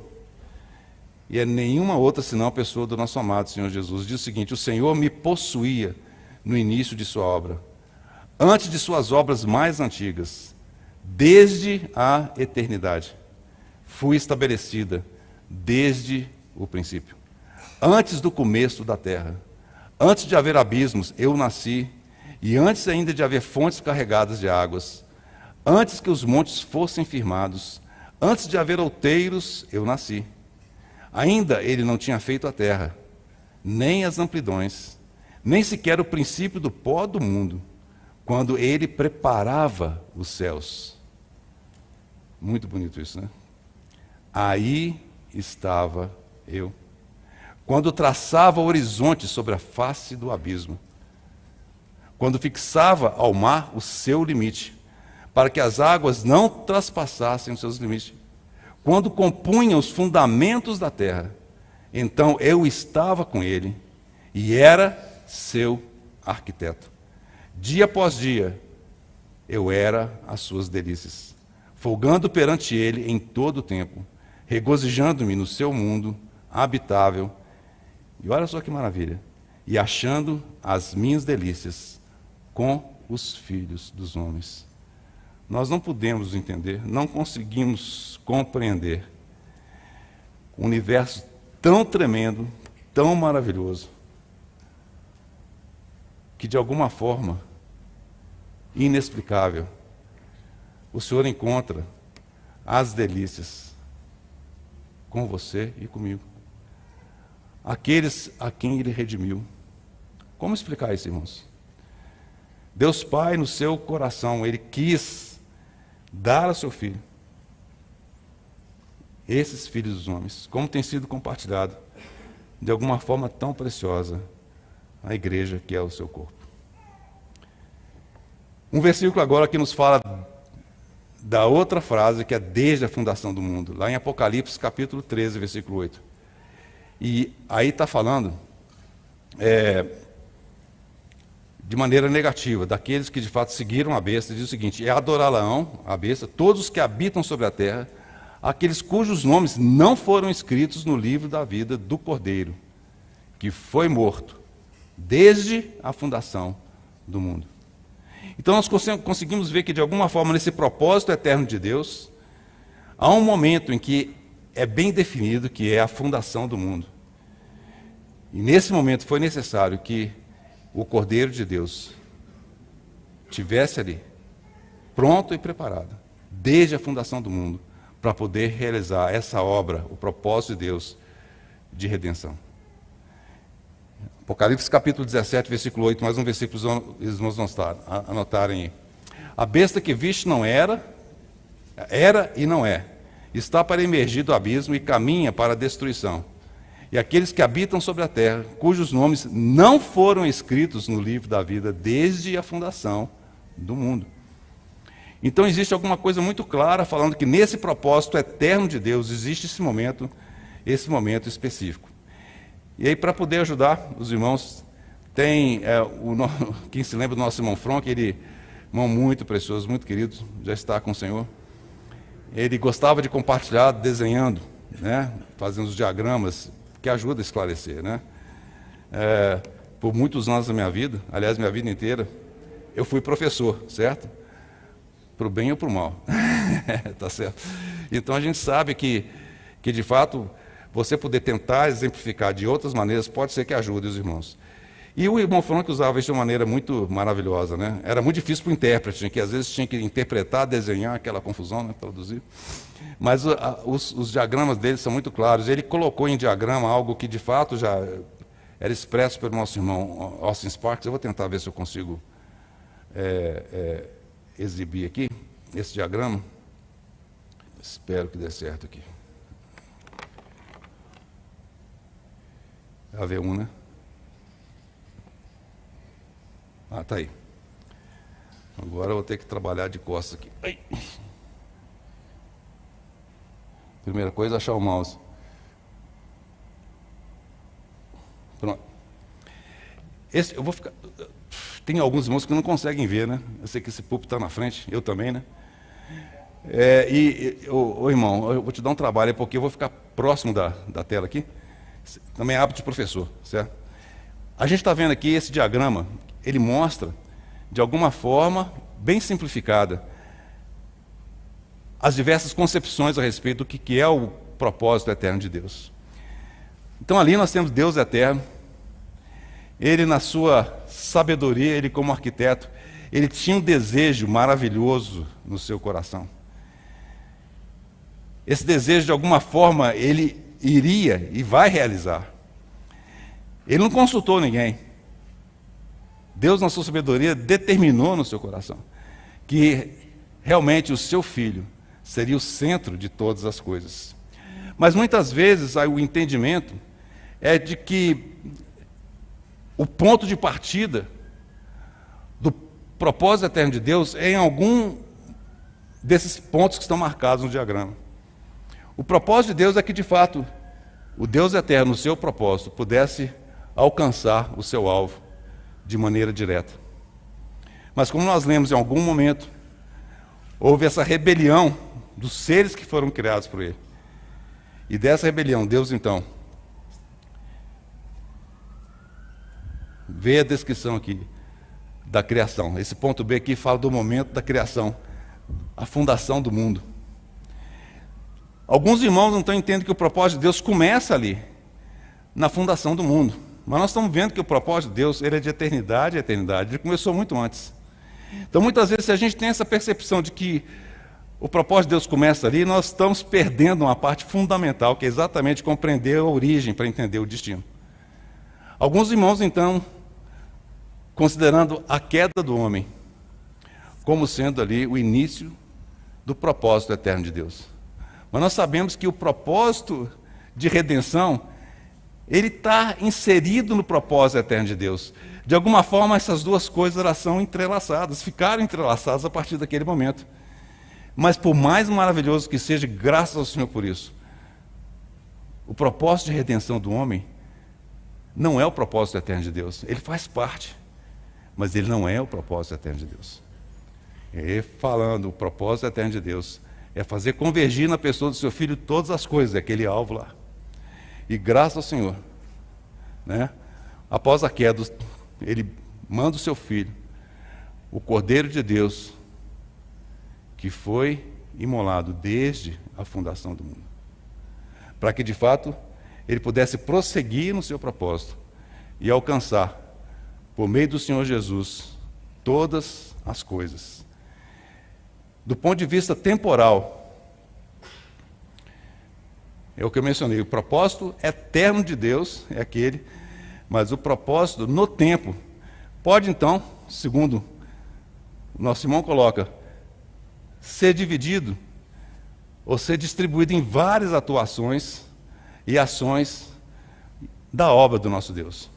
e é nenhuma outra senão a pessoa do nosso amado Senhor Jesus. Diz o seguinte: o Senhor me possuía no início de sua obra, antes de suas obras mais antigas, desde a eternidade. Fui estabelecida desde o princípio, antes do começo da terra. Antes de haver abismos, eu nasci, e antes ainda de haver fontes carregadas de águas, antes que os montes fossem firmados, antes de haver outeiros, eu nasci. Ainda ele não tinha feito a terra, nem as amplidões, nem sequer o princípio do pó do mundo, quando ele preparava os céus. Muito bonito isso, né? Aí estava eu, quando traçava o horizonte sobre a face do abismo, quando fixava ao mar o seu limite, para que as águas não traspassassem os seus limites, quando compunha os fundamentos da terra, então eu estava com ele e era seu arquiteto. Dia após dia, eu era as suas delícias, folgando perante ele em todo o tempo, regozijando-me no seu mundo habitável. E olha só que maravilha, e achando as minhas delícias com os filhos dos homens. Nós não podemos entender, não conseguimos compreender um universo tão tremendo, tão maravilhoso, que de alguma forma inexplicável, o Senhor encontra as delícias com você e comigo. Aqueles a quem Ele redimiu. Como explicar isso, irmãos? Deus Pai, no seu coração, Ele quis dar a seu Filho. esses filhos dos homens, como tem sido compartilhado de alguma forma tão preciosa a igreja que é o seu corpo. Um versículo agora que nos fala da outra frase, que é desde a fundação do mundo, lá em Apocalipse capítulo 13, versículo 8. E aí está falando de maneira negativa, daqueles que de fato seguiram a besta. Diz o seguinte: é adorá-la-ão, a besta, todos os que habitam sobre a terra, aqueles cujos nomes não foram escritos no livro da vida do Cordeiro, que foi morto desde a fundação do mundo. Então nós conseguimos ver que, de alguma forma, nesse propósito eterno de Deus, há um momento em que é bem definido que é a fundação do mundo. E nesse momento foi necessário que o Cordeiro de Deus tivesse ali, pronto e preparado, desde a fundação do mundo, para poder realizar essa obra, o propósito de Deus de redenção. Apocalipse capítulo 17, versículo 8, mais um versículo para os irmãos anotarem aí. A besta que viste não era e não é. Está para emergir do abismo e caminha para a destruição. E aqueles que habitam sobre a terra, cujos nomes não foram escritos no livro da vida desde a fundação do mundo. Então existe alguma coisa muito clara falando que nesse propósito eterno de Deus existe esse momento específico. E aí, para poder ajudar os irmãos, tem quem se lembra do nosso irmão Franck, ele, irmão muito precioso, muito querido, já está com o Senhor. Ele gostava de compartilhar desenhando, né, fazendo os diagramas, que ajuda a esclarecer, né? Por muitos anos da minha vida, aliás, minha vida inteira, eu fui professor, certo? Para o bem ou para o mal. Tá certo? Então a gente sabe que de fato, você poder tentar exemplificar de outras maneiras pode ser que ajude os irmãos. E o irmão Franck usava isso de uma maneira muito maravilhosa, né? Era muito difícil para o intérprete, que às vezes tinha que interpretar, desenhar, aquela confusão, né? Traduzir. Mas os diagramas dele são muito claros. Ele colocou em diagrama algo que de fato já era expresso pelo nosso irmão Austin Sparks. Eu vou tentar ver se eu consigo exibir aqui esse diagrama. Espero que dê certo aqui. A V1, né? Ah, tá aí. Agora eu vou ter que trabalhar de costas aqui. Ai. Primeira coisa, achar o mouse. Pronto. Eu vou ficar... Tem alguns irmãos que não conseguem ver, né? Eu sei que esse púlpito está na frente, eu também, né? Irmão, eu vou te dar um trabalho, porque eu vou ficar próximo da tela aqui. Também é hábito de professor, certo? A gente está vendo aqui esse diagrama, ele mostra, de alguma forma, bem simplificada, as diversas concepções a respeito do que é o propósito eterno de Deus. Então ali nós temos Deus eterno, ele na sua sabedoria, ele como arquiteto, ele tinha um desejo maravilhoso no seu coração. Esse desejo, de alguma forma, ele iria e vai realizar. Ele não consultou ninguém. Deus, na sua sabedoria, determinou no seu coração que realmente o seu filho seria o centro de todas as coisas. Mas muitas vezes o entendimento é de que o ponto de partida do propósito eterno de Deus é em algum desses pontos que estão marcados no diagrama. O propósito de Deus é que, de fato, o Deus eterno, o seu propósito, pudesse alcançar o seu alvo de maneira direta. Mas como nós lemos em algum momento, houve essa rebelião dos seres que foram criados por ele. E dessa rebelião, Deus então vê a descrição aqui da criação. Esse ponto B aqui fala do momento da criação, a fundação do mundo. Alguns irmãos não estão entendendo que o propósito de Deus começa ali, na fundação do mundo. Mas nós estamos vendo que o propósito de Deus, ele é de eternidade a eternidade. Ele começou muito antes. Então, muitas vezes, se a gente tem essa percepção de que o propósito de Deus começa ali, nós estamos perdendo uma parte fundamental, que é exatamente compreender a origem para entender o destino. Alguns irmãos, então, considerando a queda do homem como sendo ali o início do propósito eterno de Deus. Mas nós sabemos que o propósito de redenção, ele está inserido no propósito eterno de Deus. De alguma forma, essas duas coisas elas são entrelaçadas, ficaram entrelaçadas a partir daquele momento. Mas por mais maravilhoso que seja, graças ao Senhor por isso, o propósito de redenção do homem não é o propósito eterno de Deus. Ele faz parte, mas ele não é o propósito eterno de Deus. E falando, o propósito eterno de Deus é fazer convergir na pessoa do seu filho todas as coisas, aquele alvo lá. E graças ao Senhor, né, após a queda, ele manda o seu filho, o Cordeiro de Deus, que foi imolado desde a fundação do mundo, para que de fato ele pudesse prosseguir no seu propósito e alcançar, por meio do Senhor Jesus, todas as coisas. Do ponto de vista temporal, é o que eu mencionei, o propósito eterno de Deus é aquele, mas o propósito no tempo pode então, segundo o nosso irmão coloca, ser dividido ou ser distribuído em várias atuações e ações da obra do nosso Deus.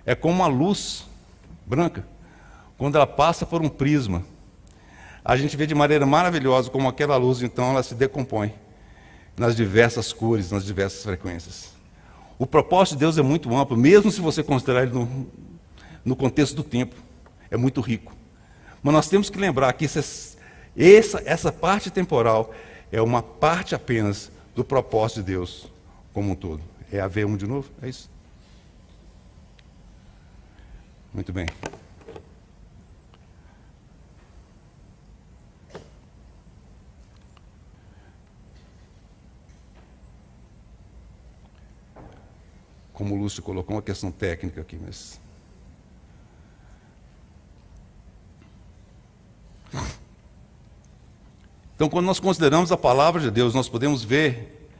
É como uma luz branca, quando ela passa por um prisma, a gente vê de maneira maravilhosa como aquela luz, então, ela se decompõe nas diversas cores, nas diversas frequências. O propósito de Deus é muito amplo, mesmo se você considerar ele no contexto do tempo, é muito rico. Mas nós temos que lembrar que essa parte temporal é uma parte apenas do propósito de Deus como um todo. É a V1 de novo? É isso? Muito bem. Como o Lúcio colocou, uma questão técnica aqui, mas... Então, quando nós consideramos a palavra de Deus, nós podemos ver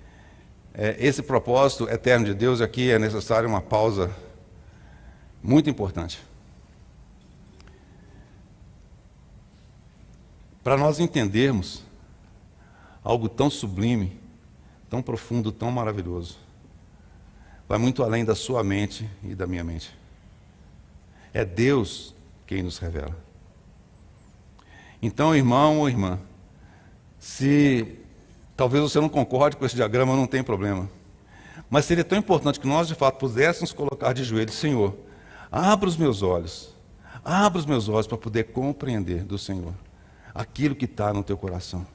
esse propósito eterno de Deus. Aqui é necessária uma pausa muito importante. Para nós entendermos algo tão sublime, tão profundo, tão maravilhoso, vai muito além da sua mente e da minha mente. É Deus quem nos revela. Então, irmão ou irmã, se talvez você não concorde com esse diagrama, não tem problema. Mas seria tão importante que nós, de fato, pudéssemos colocar de joelhos: Senhor, abra os meus olhos para poder compreender do Senhor aquilo que está no teu coração.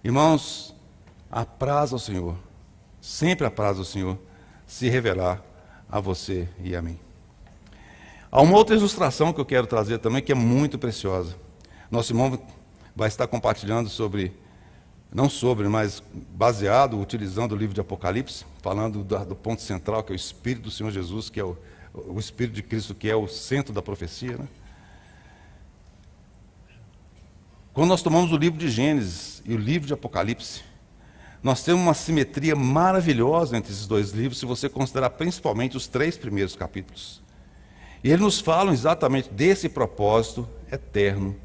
Irmãos, apraz ao Senhor, sempre apraz ao Senhor, se revelar a você e a mim. Há uma outra ilustração que eu quero trazer também, que é muito preciosa. Nosso irmão vai estar compartilhando mas baseado, utilizando o livro de Apocalipse, falando do ponto central, que é o Espírito do Senhor Jesus, que é o Espírito de Cristo, que é o centro da profecia, né? Quando nós tomamos o livro de Gênesis e o livro de Apocalipse, nós temos uma simetria maravilhosa entre esses dois livros, se você considerar principalmente os 3 primeiros capítulos. E eles nos falam exatamente desse propósito eterno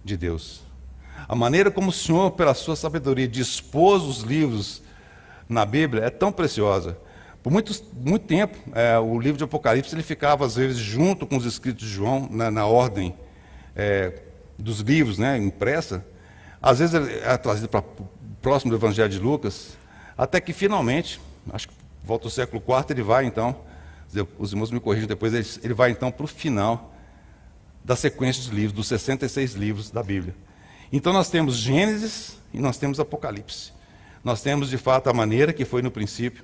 de Deus. A maneira como o Senhor, pela sua sabedoria, dispôs os livros na Bíblia é tão preciosa. Por muito tempo, o livro de Apocalipse ele ficava, às vezes, junto com os escritos de João, na ordem dos livros, né, impressa. Às vezes ele é trazido para próximo do Evangelho de Lucas, até que finalmente, acho que volta ao século IV, ele vai então, os irmãos me corrigem depois, ele vai então para o final da sequência de livros, dos 66 livros da Bíblia. Então nós temos Gênesis e nós temos Apocalipse. Nós temos de fato a maneira que foi no princípio,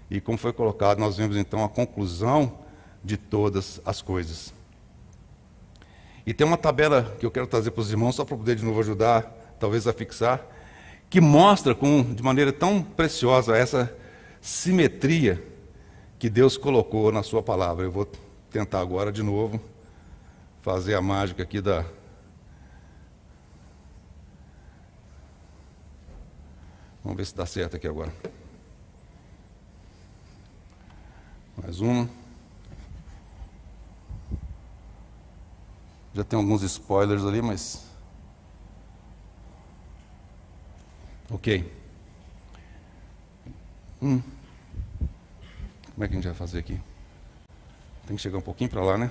e como foi colocado, nós vemos então a conclusão de todas as coisas. E tem uma tabela que eu quero trazer para os irmãos, só para poder de novo ajudar, talvez a fixar, que mostra de maneira tão preciosa essa simetria que Deus colocou na sua palavra. Eu vou tentar agora de novo fazer a mágica aqui Vamos ver se dá certo aqui agora. Mais uma. Já tem alguns spoilers ali, mas... Ok. Como é que a gente vai fazer aqui? Tem que chegar um pouquinho para lá, né?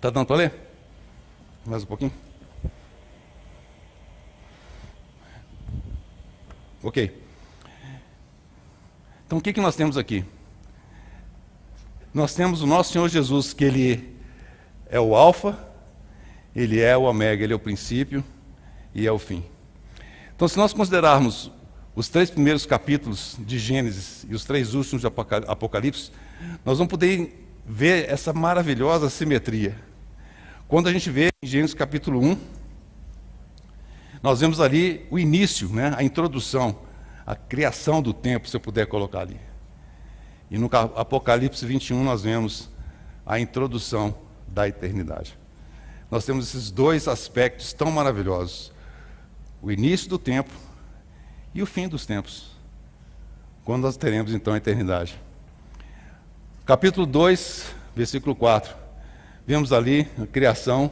Tá dando para ler? Mais um pouquinho? Ok. Então o que nós temos aqui? Nós temos o nosso Senhor Jesus, que Ele é o alfa, Ele é o ômega, Ele é o princípio e é o fim. Então, se nós considerarmos os 3 primeiros capítulos de Gênesis e os 3 últimos de Apocalipse, nós vamos poder ver essa maravilhosa simetria. Quando a gente vê em Gênesis capítulo 1, nós vemos ali o início, né, a introdução, a criação do tempo, se eu puder colocar ali. E no Apocalipse 21 nós vemos a introdução da eternidade. Nós temos esses 2 aspectos tão maravilhosos: o início do tempo e o fim dos tempos, quando nós teremos então a eternidade. Capítulo 2, versículo 4, vemos ali a criação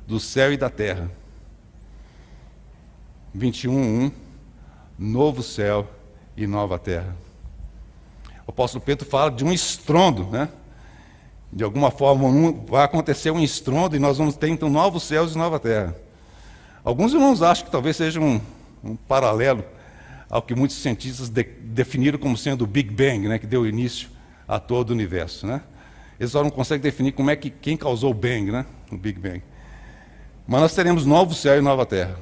do céu e da terra. 21:1, novo céu e nova terra. O apóstolo Pedro fala de um estrondo, né? De alguma forma vai acontecer um estrondo e nós vamos ter então novos céus e nova terra. Alguns irmãos acham que talvez seja um paralelo ao que muitos cientistas definiram como sendo o Big Bang, né? Que deu início a todo o universo, né? Eles só não conseguem definir como é que quem causou o Bang, né? O Big Bang. Mas nós teremos novo céu e nova terra.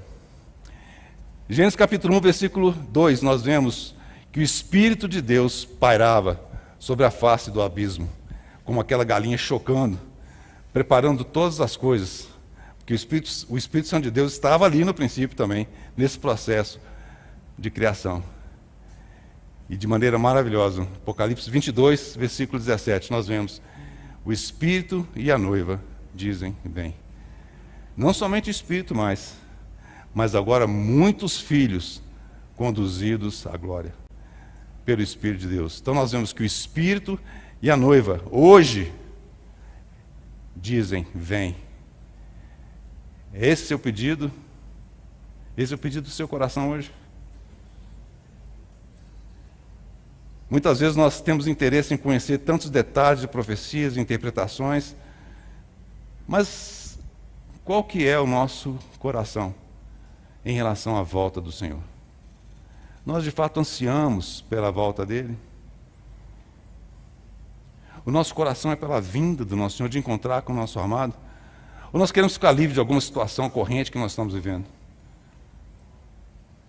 Gênesis capítulo 1, versículo 2, nós vemos que o Espírito de Deus pairava sobre a face do abismo, como aquela galinha chocando, preparando todas as coisas, porque o Espírito Santo de Deus estava ali no princípio também, nesse processo de criação. E de maneira maravilhosa, Apocalipse 22, versículo 17, nós vemos: o Espírito e a noiva dizem vem. Não somente o Espírito mas agora muitos filhos conduzidos à glória pelo Espírito de Deus. Então nós vemos que o Espírito e a noiva hoje dizem vem. Esse é o seu pedido? Esse é o pedido do seu coração hoje? Muitas vezes nós temos interesse em conhecer tantos detalhes de profecias e interpretações, mas qual que é o nosso coração em relação à volta do Senhor? Nós de fato ansiamos pela volta dele? O nosso coração é pela vinda do nosso Senhor, de encontrar com o nosso amado? Ou nós queremos ficar livres de alguma situação corrente que nós estamos vivendo?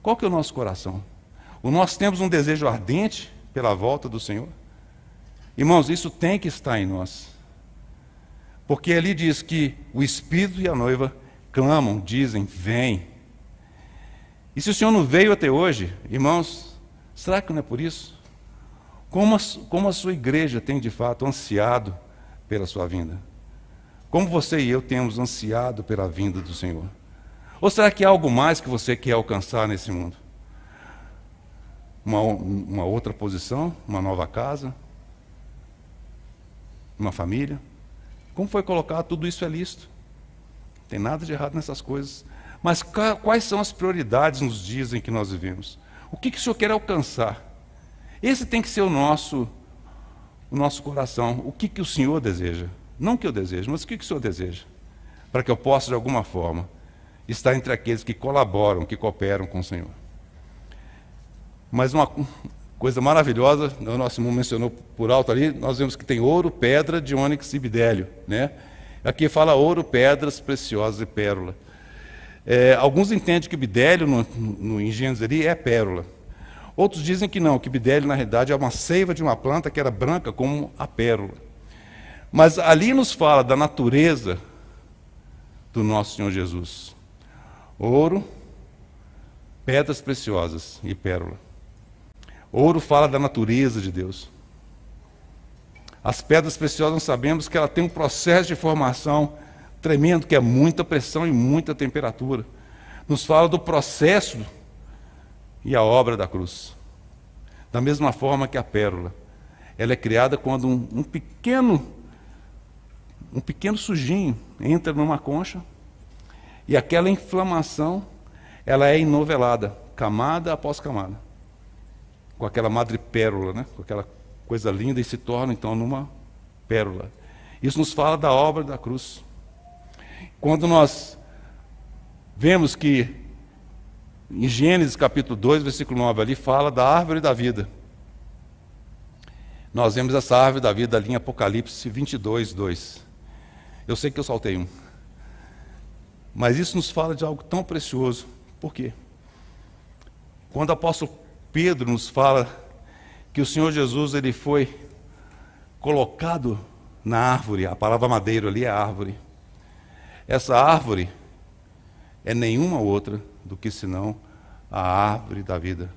Qual que é o nosso coração? Nós temos um desejo ardente pela volta do Senhor? Irmãos, isso tem que estar em nós. Porque ali diz que o Espírito e a noiva clamam, dizem, vem. E se o Senhor não veio até hoje, irmãos, será que não é por isso? Como a sua igreja tem de fato ansiado pela sua vinda? Como você e eu temos ansiado pela vinda do Senhor? Ou será que há algo mais que você quer alcançar nesse mundo? Uma outra posição, uma nova casa, uma família? Como foi colocado, tudo isso é lícito. Não tem nada de errado nessas coisas. Mas quais são as prioridades nos dias em que nós vivemos? O que o Senhor quer alcançar? Esse tem que ser o nosso coração. O que o Senhor deseja? Não o que eu desejo, mas o que o Senhor deseja? Para que eu possa, de alguma forma, estar entre aqueles que colaboram, que cooperam com o Senhor. Mas uma coisa maravilhosa, o nosso irmão mencionou por alto ali, nós vemos que tem ouro, pedra de ônix e bidélio, né? Aqui fala ouro, pedras preciosas e pérola. Alguns entendem que bidélio em Gênesis ali é pérola. Outros dizem que não, que bidélio na realidade é uma seiva de uma planta que era branca como a pérola. Mas ali nos fala da natureza do nosso Senhor Jesus. Ouro, pedras preciosas e pérola. Ouro fala da natureza de Deus. As pedras preciosas nós sabemos que ela tem um processo de formação tremendo, que é muita pressão e muita temperatura. Nos fala do processo e a obra da cruz. Da mesma forma que a pérola, ela é criada quando um pequeno sujinho entra numa concha e aquela inflamação, ela é enovelada, camada após camada, com aquela madrepérola, né? Com aquela coisa linda, e se torna então numa pérola. Isso nos fala da obra da cruz. Quando nós vemos que em Gênesis capítulo 2, versículo 9, ali fala da árvore da vida. Nós vemos essa árvore da vida ali em Apocalipse 22, 2. Eu sei que eu saltei um. Mas isso nos fala de algo tão precioso. Por quê? Quando o apóstolo Pedro nos fala que o Senhor Jesus ele foi colocado na árvore, a palavra madeiro ali é árvore. Essa árvore é nenhuma outra do que senão a árvore da vida.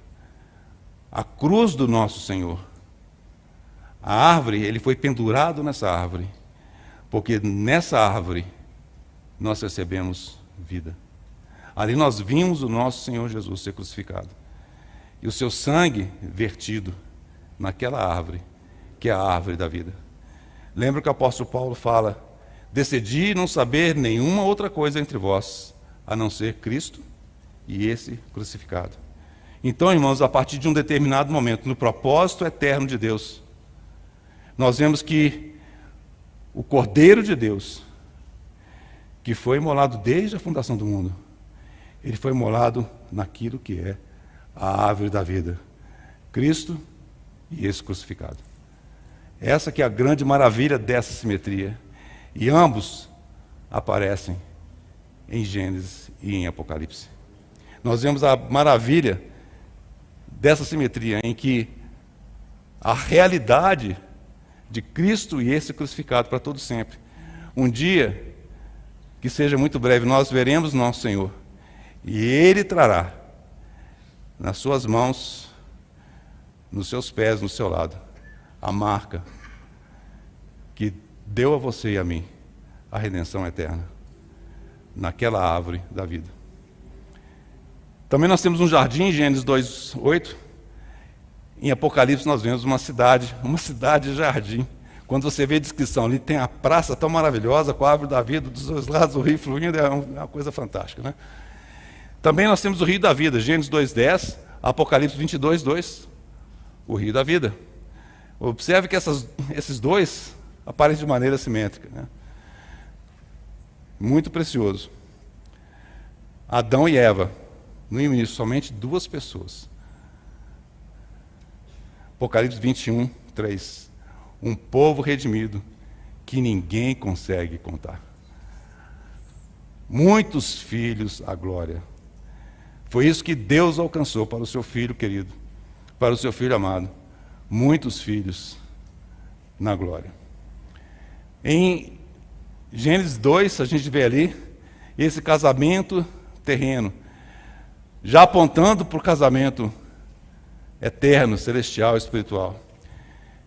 A cruz do nosso Senhor. A árvore, ele foi pendurado nessa árvore, porque nessa árvore nós recebemos vida. Ali nós vimos o nosso Senhor Jesus ser crucificado. E o seu sangue vertido naquela árvore, que é a árvore da vida. Lembra que o apóstolo Paulo fala: decidi não saber nenhuma outra coisa entre vós, a não ser Cristo e esse crucificado. Então, irmãos, a partir de um determinado momento, no propósito eterno de Deus, nós vemos que o Cordeiro de Deus, que foi imolado desde a fundação do mundo, ele foi imolado naquilo que é a árvore da vida, Cristo e esse crucificado. Essa que é a grande maravilha dessa simetria. E ambos aparecem em Gênesis e em Apocalipse. Nós vemos a maravilha dessa simetria, em que a realidade de Cristo e esse crucificado para todo sempre. Um dia, que seja muito breve, nós veremos nosso Senhor, e Ele trará nas suas mãos, nos seus pés, no seu lado, a marca que deu a você e a mim a redenção eterna, naquela árvore da vida. Também nós temos um jardim, em Gênesis 2:8. Em Apocalipse nós vemos uma cidade-jardim. Quando você vê a descrição ali, tem a praça tão maravilhosa, com a árvore da vida, dos dois lados, o rio fluindo, é uma coisa fantástica, né? Também nós temos o rio da vida, Gênesis 2:10, Apocalipse 22:2, o rio da vida. Observe que esses dois aparecem de maneira simétrica, né? Muito precioso. Adão e Eva, no início, somente duas pessoas. Apocalipse 21:3, um povo redimido que ninguém consegue contar. Muitos filhos à glória. Foi isso que Deus alcançou para o seu filho querido, para o seu filho amado. Muitos filhos na glória. Em Gênesis 2, a gente vê ali esse casamento terreno, já apontando para o casamento eterno, celestial, espiritual.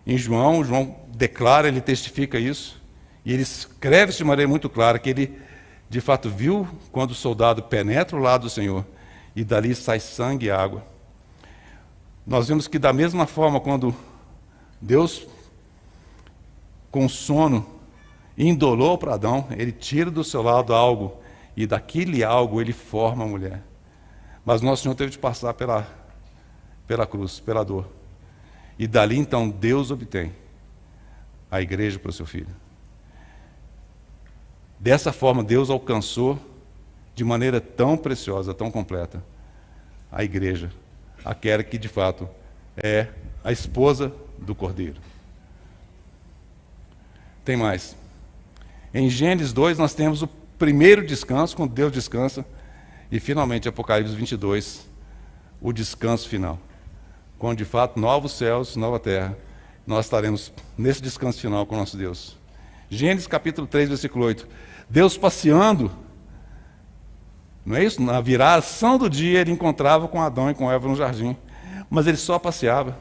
Em João declara, ele testifica isso, e ele escreve de maneira muito clara que ele, de fato, viu quando o soldado penetra o lado do Senhor, e dali sai sangue e água. Nós vemos que da mesma forma, quando Deus, com sono, indolou para Adão, ele tira do seu lado algo, e daquele algo ele forma a mulher. Mas nosso Senhor teve de passar pela cruz, pela dor. E dali então Deus obtém a igreja para o seu filho. Dessa forma Deus alcançou de maneira tão preciosa, tão completa, a igreja, aquela que de fato é a esposa do Cordeiro. Tem mais. Em Gênesis 2 nós temos o primeiro descanso, quando Deus descansa, e finalmente Apocalipse 22, o descanso final. Quando de fato novos céus, nova terra, nós estaremos nesse descanso final com o nosso Deus. Gênesis capítulo 3, versículo 8. Deus passeando, não é isso? Na viração do dia ele encontrava com Adão e com Eva no jardim, mas ele só passeava.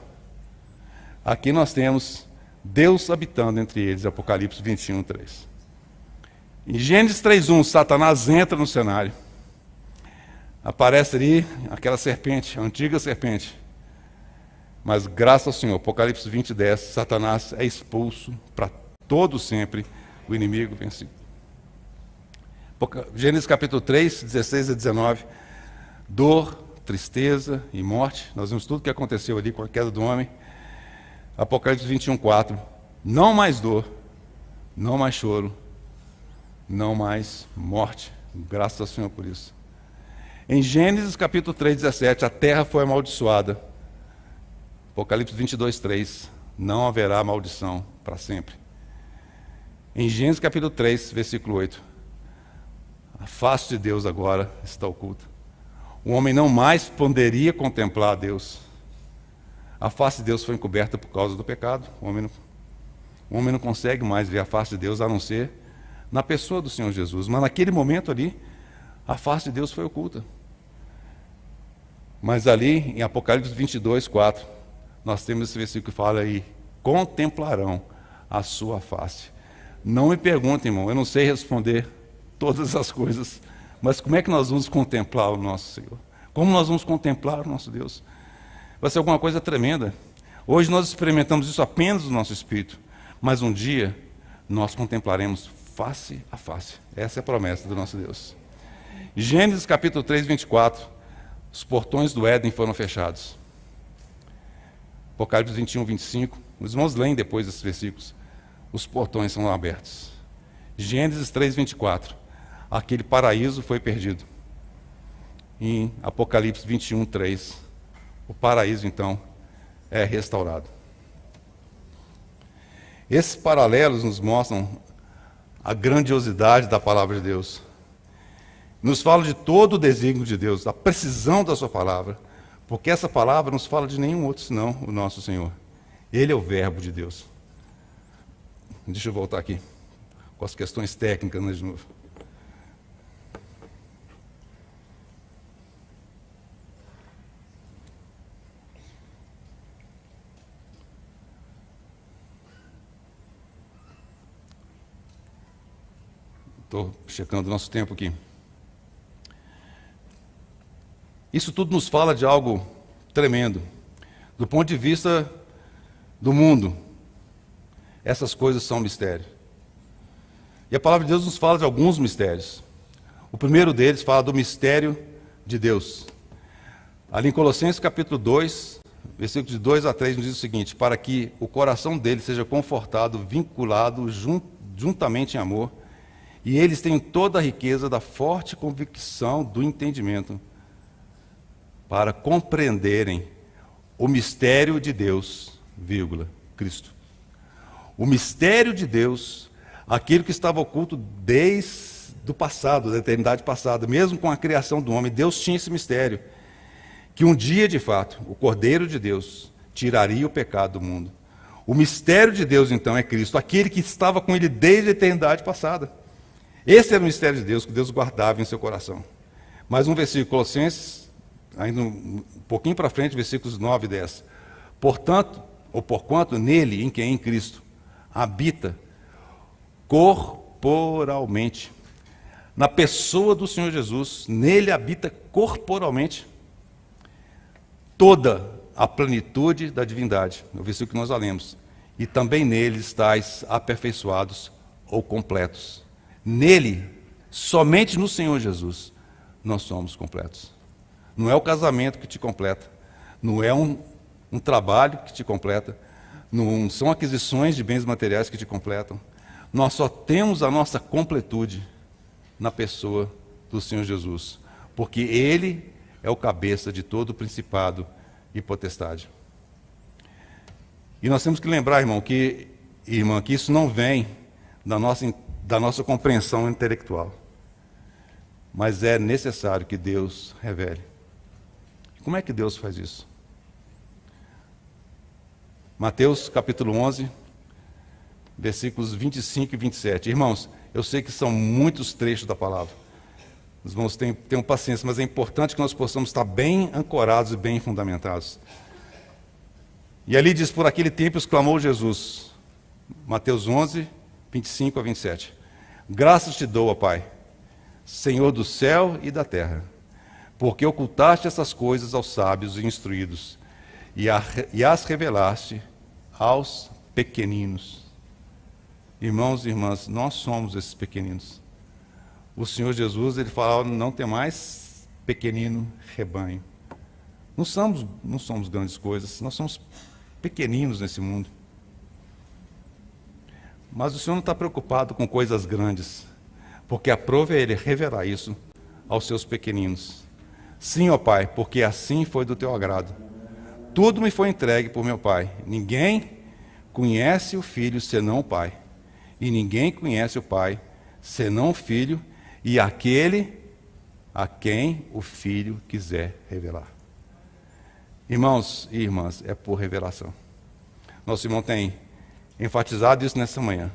Aqui nós temos Deus habitando entre eles, Apocalipse 21, 3. Em Gênesis 3:1, Satanás entra no cenário. Aparece ali aquela serpente, a antiga serpente. Mas graças ao Senhor, Apocalipse 20:10, Satanás é expulso para todo sempre, o inimigo vencido. Gênesis capítulo 3, 16 a 19. Dor, tristeza e morte. Nós vimos tudo o que aconteceu ali com a queda do homem. Apocalipse 21:4. Não mais dor, não mais choro, não mais morte. Graças ao Senhor por isso. Em Gênesis capítulo 3:17, a terra foi amaldiçoada. Apocalipse 22:3. Não haverá maldição para sempre. Em Gênesis capítulo 3, versículo 8. A face de Deus agora está oculta. O homem não mais poderia contemplar a Deus. A face de Deus foi encoberta por causa do pecado. O homem não consegue mais ver a face de Deus, a não ser na pessoa do Senhor Jesus. Mas naquele momento ali, a face de Deus foi oculta. Mas ali, em Apocalipse 22:4, nós temos esse versículo que fala aí: contemplarão a sua face. Não me perguntem, irmão, eu não sei responder todas as coisas, mas como é que nós vamos contemplar o nosso Senhor? Como nós vamos contemplar o nosso Deus? Vai ser alguma coisa tremenda. Hoje nós experimentamos isso apenas no nosso espírito, mas um dia nós contemplaremos face a face. Essa é a promessa do nosso Deus. Gênesis capítulo 3:24, os portões do Éden foram fechados. Apocalipse 21:25, os irmãos leem depois esses versículos. Os portões são abertos. Gênesis 3:24, aquele paraíso foi perdido. Em Apocalipse 21:3, o paraíso então é restaurado. Esses paralelos nos mostram a grandiosidade da palavra de Deus. Nos fala de todo o desígnio de Deus, da precisão da sua palavra, porque essa palavra não nos fala de nenhum outro senão o nosso Senhor. Ele é o verbo de Deus. Deixa eu voltar aqui com as questões técnicas, né, de novo. Estou checando o nosso tempo aqui. Isso tudo nos fala de algo tremendo. Do ponto de vista do mundo, essas coisas são mistério. E a palavra de Deus nos fala de alguns mistérios. O primeiro deles fala do mistério de Deus. Ali em Colossenses capítulo 2, versículos de 2 a 3, nos diz o seguinte: para que o coração dele seja confortado, vinculado juntamente em amor, e eles tenham toda a riqueza da forte convicção do entendimento, para compreenderem o mistério de Deus, Cristo. O mistério de Deus, aquilo que estava oculto desde o passado, da eternidade passada, mesmo com a criação do homem, Deus tinha esse mistério, que um dia, de fato, o Cordeiro de Deus tiraria o pecado do mundo. O mistério de Deus, então, é Cristo, aquele que estava com ele desde a eternidade passada. Esse era o mistério de Deus, que Deus guardava em seu coração. Mais um versículo, Colossenses, ainda um pouquinho para frente, versículos 9 e 10. Portanto, ou porquanto nele, em quem? Em Cristo, habita corporalmente. Na pessoa do Senhor Jesus, nele habita corporalmente toda a plenitude da divindade. No versículo que nós lemos. E também nele estáis aperfeiçoados ou completos. Nele, somente no Senhor Jesus, nós somos completos. Não é o casamento que te completa, não é um trabalho que te completa, não são aquisições de bens materiais que te completam. Nós só temos a nossa completude na pessoa do Senhor Jesus, porque Ele é o cabeça de todo o principado e potestade. E nós temos que lembrar, irmão, que isso não vem da nossa compreensão intelectual, mas é necessário que Deus revele. Como é que Deus faz isso? Mateus capítulo 11, versículos 25 e 27. Irmãos, eu sei que são muitos trechos da palavra. Os irmãos tenham paciência, mas é importante que nós possamos estar bem ancorados e bem fundamentados. E ali diz: por aquele tempo exclamou Jesus. Mateus 11, 25 a 27. Graças te dou, ó Pai, Senhor do céu e da terra, porque ocultaste essas coisas aos sábios e instruídos, e as revelaste aos pequeninos. Irmãos e irmãs, nós somos esses pequeninos. O Senhor Jesus, ele fala: não tem mais pequenino rebanho. Não somos grandes coisas, nós somos pequeninos nesse mundo. Mas o Senhor não está preocupado com coisas grandes, porque aprove a Ele revelar isso aos seus pequeninos. Sim, ó Pai, porque assim foi do teu agrado. Tudo me foi entregue por meu Pai. Ninguém conhece o Filho senão o Pai. E ninguém conhece o Pai senão o Filho e aquele a quem o Filho quiser revelar. Irmãos e irmãs, é por revelação. Nosso irmão tem enfatizado isso nessa manhã.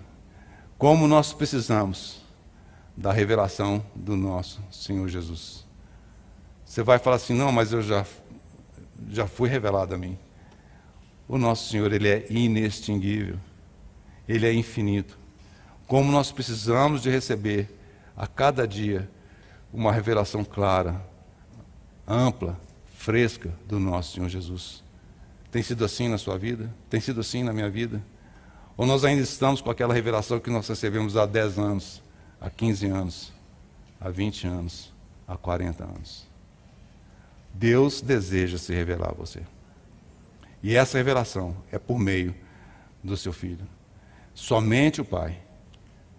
Como nós precisamos da revelação do nosso Senhor Jesus. Você vai falar assim, não, mas eu já fui revelado a mim. O nosso Senhor, Ele é inextinguível. Ele é infinito. Como nós precisamos de receber a cada dia uma revelação clara, ampla, fresca do nosso Senhor Jesus. Tem sido assim na sua vida? Tem sido assim na minha vida? Ou nós ainda estamos com aquela revelação que nós recebemos há 10 anos, há 15 anos, há 20 anos, há 40 anos? Deus deseja se revelar a você. E essa revelação é por meio do seu Filho. Somente o Pai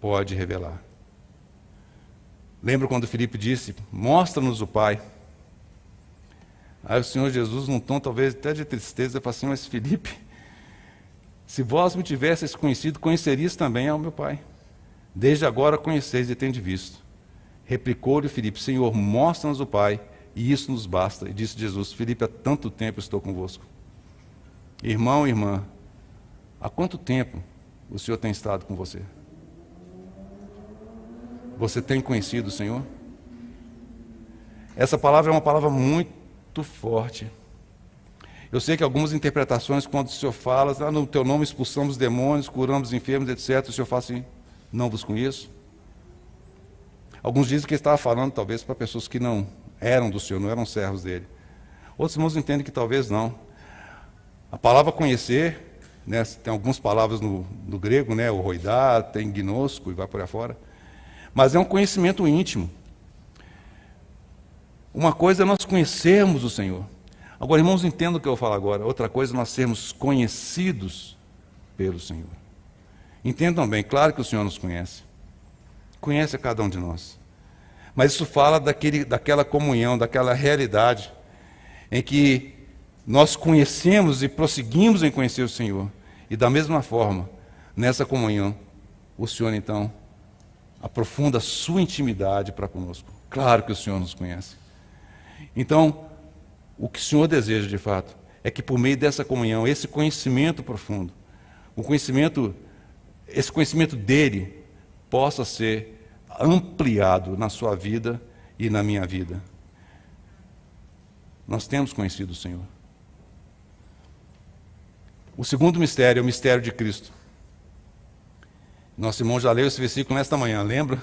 pode revelar. Lembra quando Filipe disse, mostra-nos o Pai? Aí o Senhor Jesus, num tom talvez até de tristeza, falou assim, mas Filipe, se vós me tivesseis conhecido, conhecerias também ao meu Pai. Desde agora conheceis e tendes visto. Replicou-lhe Filipe, Senhor, mostra-nos o Pai, e isso nos basta. E disse Jesus, Filipe, há tanto tempo estou convosco. Irmão e irmã, há quanto tempo o Senhor tem estado com você? Você tem conhecido o Senhor? Essa palavra é uma palavra muito forte. Eu sei que algumas interpretações, quando o Senhor fala, no teu nome expulsamos demônios, curamos enfermos, etc., o Senhor fala assim, não vos conheço. Alguns dizem que ele estava falando, talvez, para pessoas que não eram do Senhor, não eram servos dele. Outros irmãos entendem que talvez não. A palavra conhecer, né, tem algumas palavras no grego, né, o roidá, tem gnosco e vai por aí fora. Mas é um conhecimento íntimo. Uma coisa é nós conhecermos o Senhor. Agora, irmãos, entendam o que eu vou falar agora. Outra coisa é nós sermos conhecidos pelo Senhor. Entendam bem, claro que o Senhor nos conhece. Conhece a cada um de nós. Mas isso fala daquela comunhão, daquela realidade em que nós conhecemos e prosseguimos em conhecer o Senhor. E da mesma forma, nessa comunhão, o Senhor então aprofunda a sua intimidade para conosco. Claro que o Senhor nos conhece. Então, o que o Senhor deseja de fato é que por meio dessa comunhão, esse conhecimento profundo, esse conhecimento dele possa ser ampliado na sua vida e na minha vida. Nós temos conhecido o Senhor. O segundo mistério é o mistério de Cristo. Nosso irmão já leu esse versículo nesta manhã, lembra?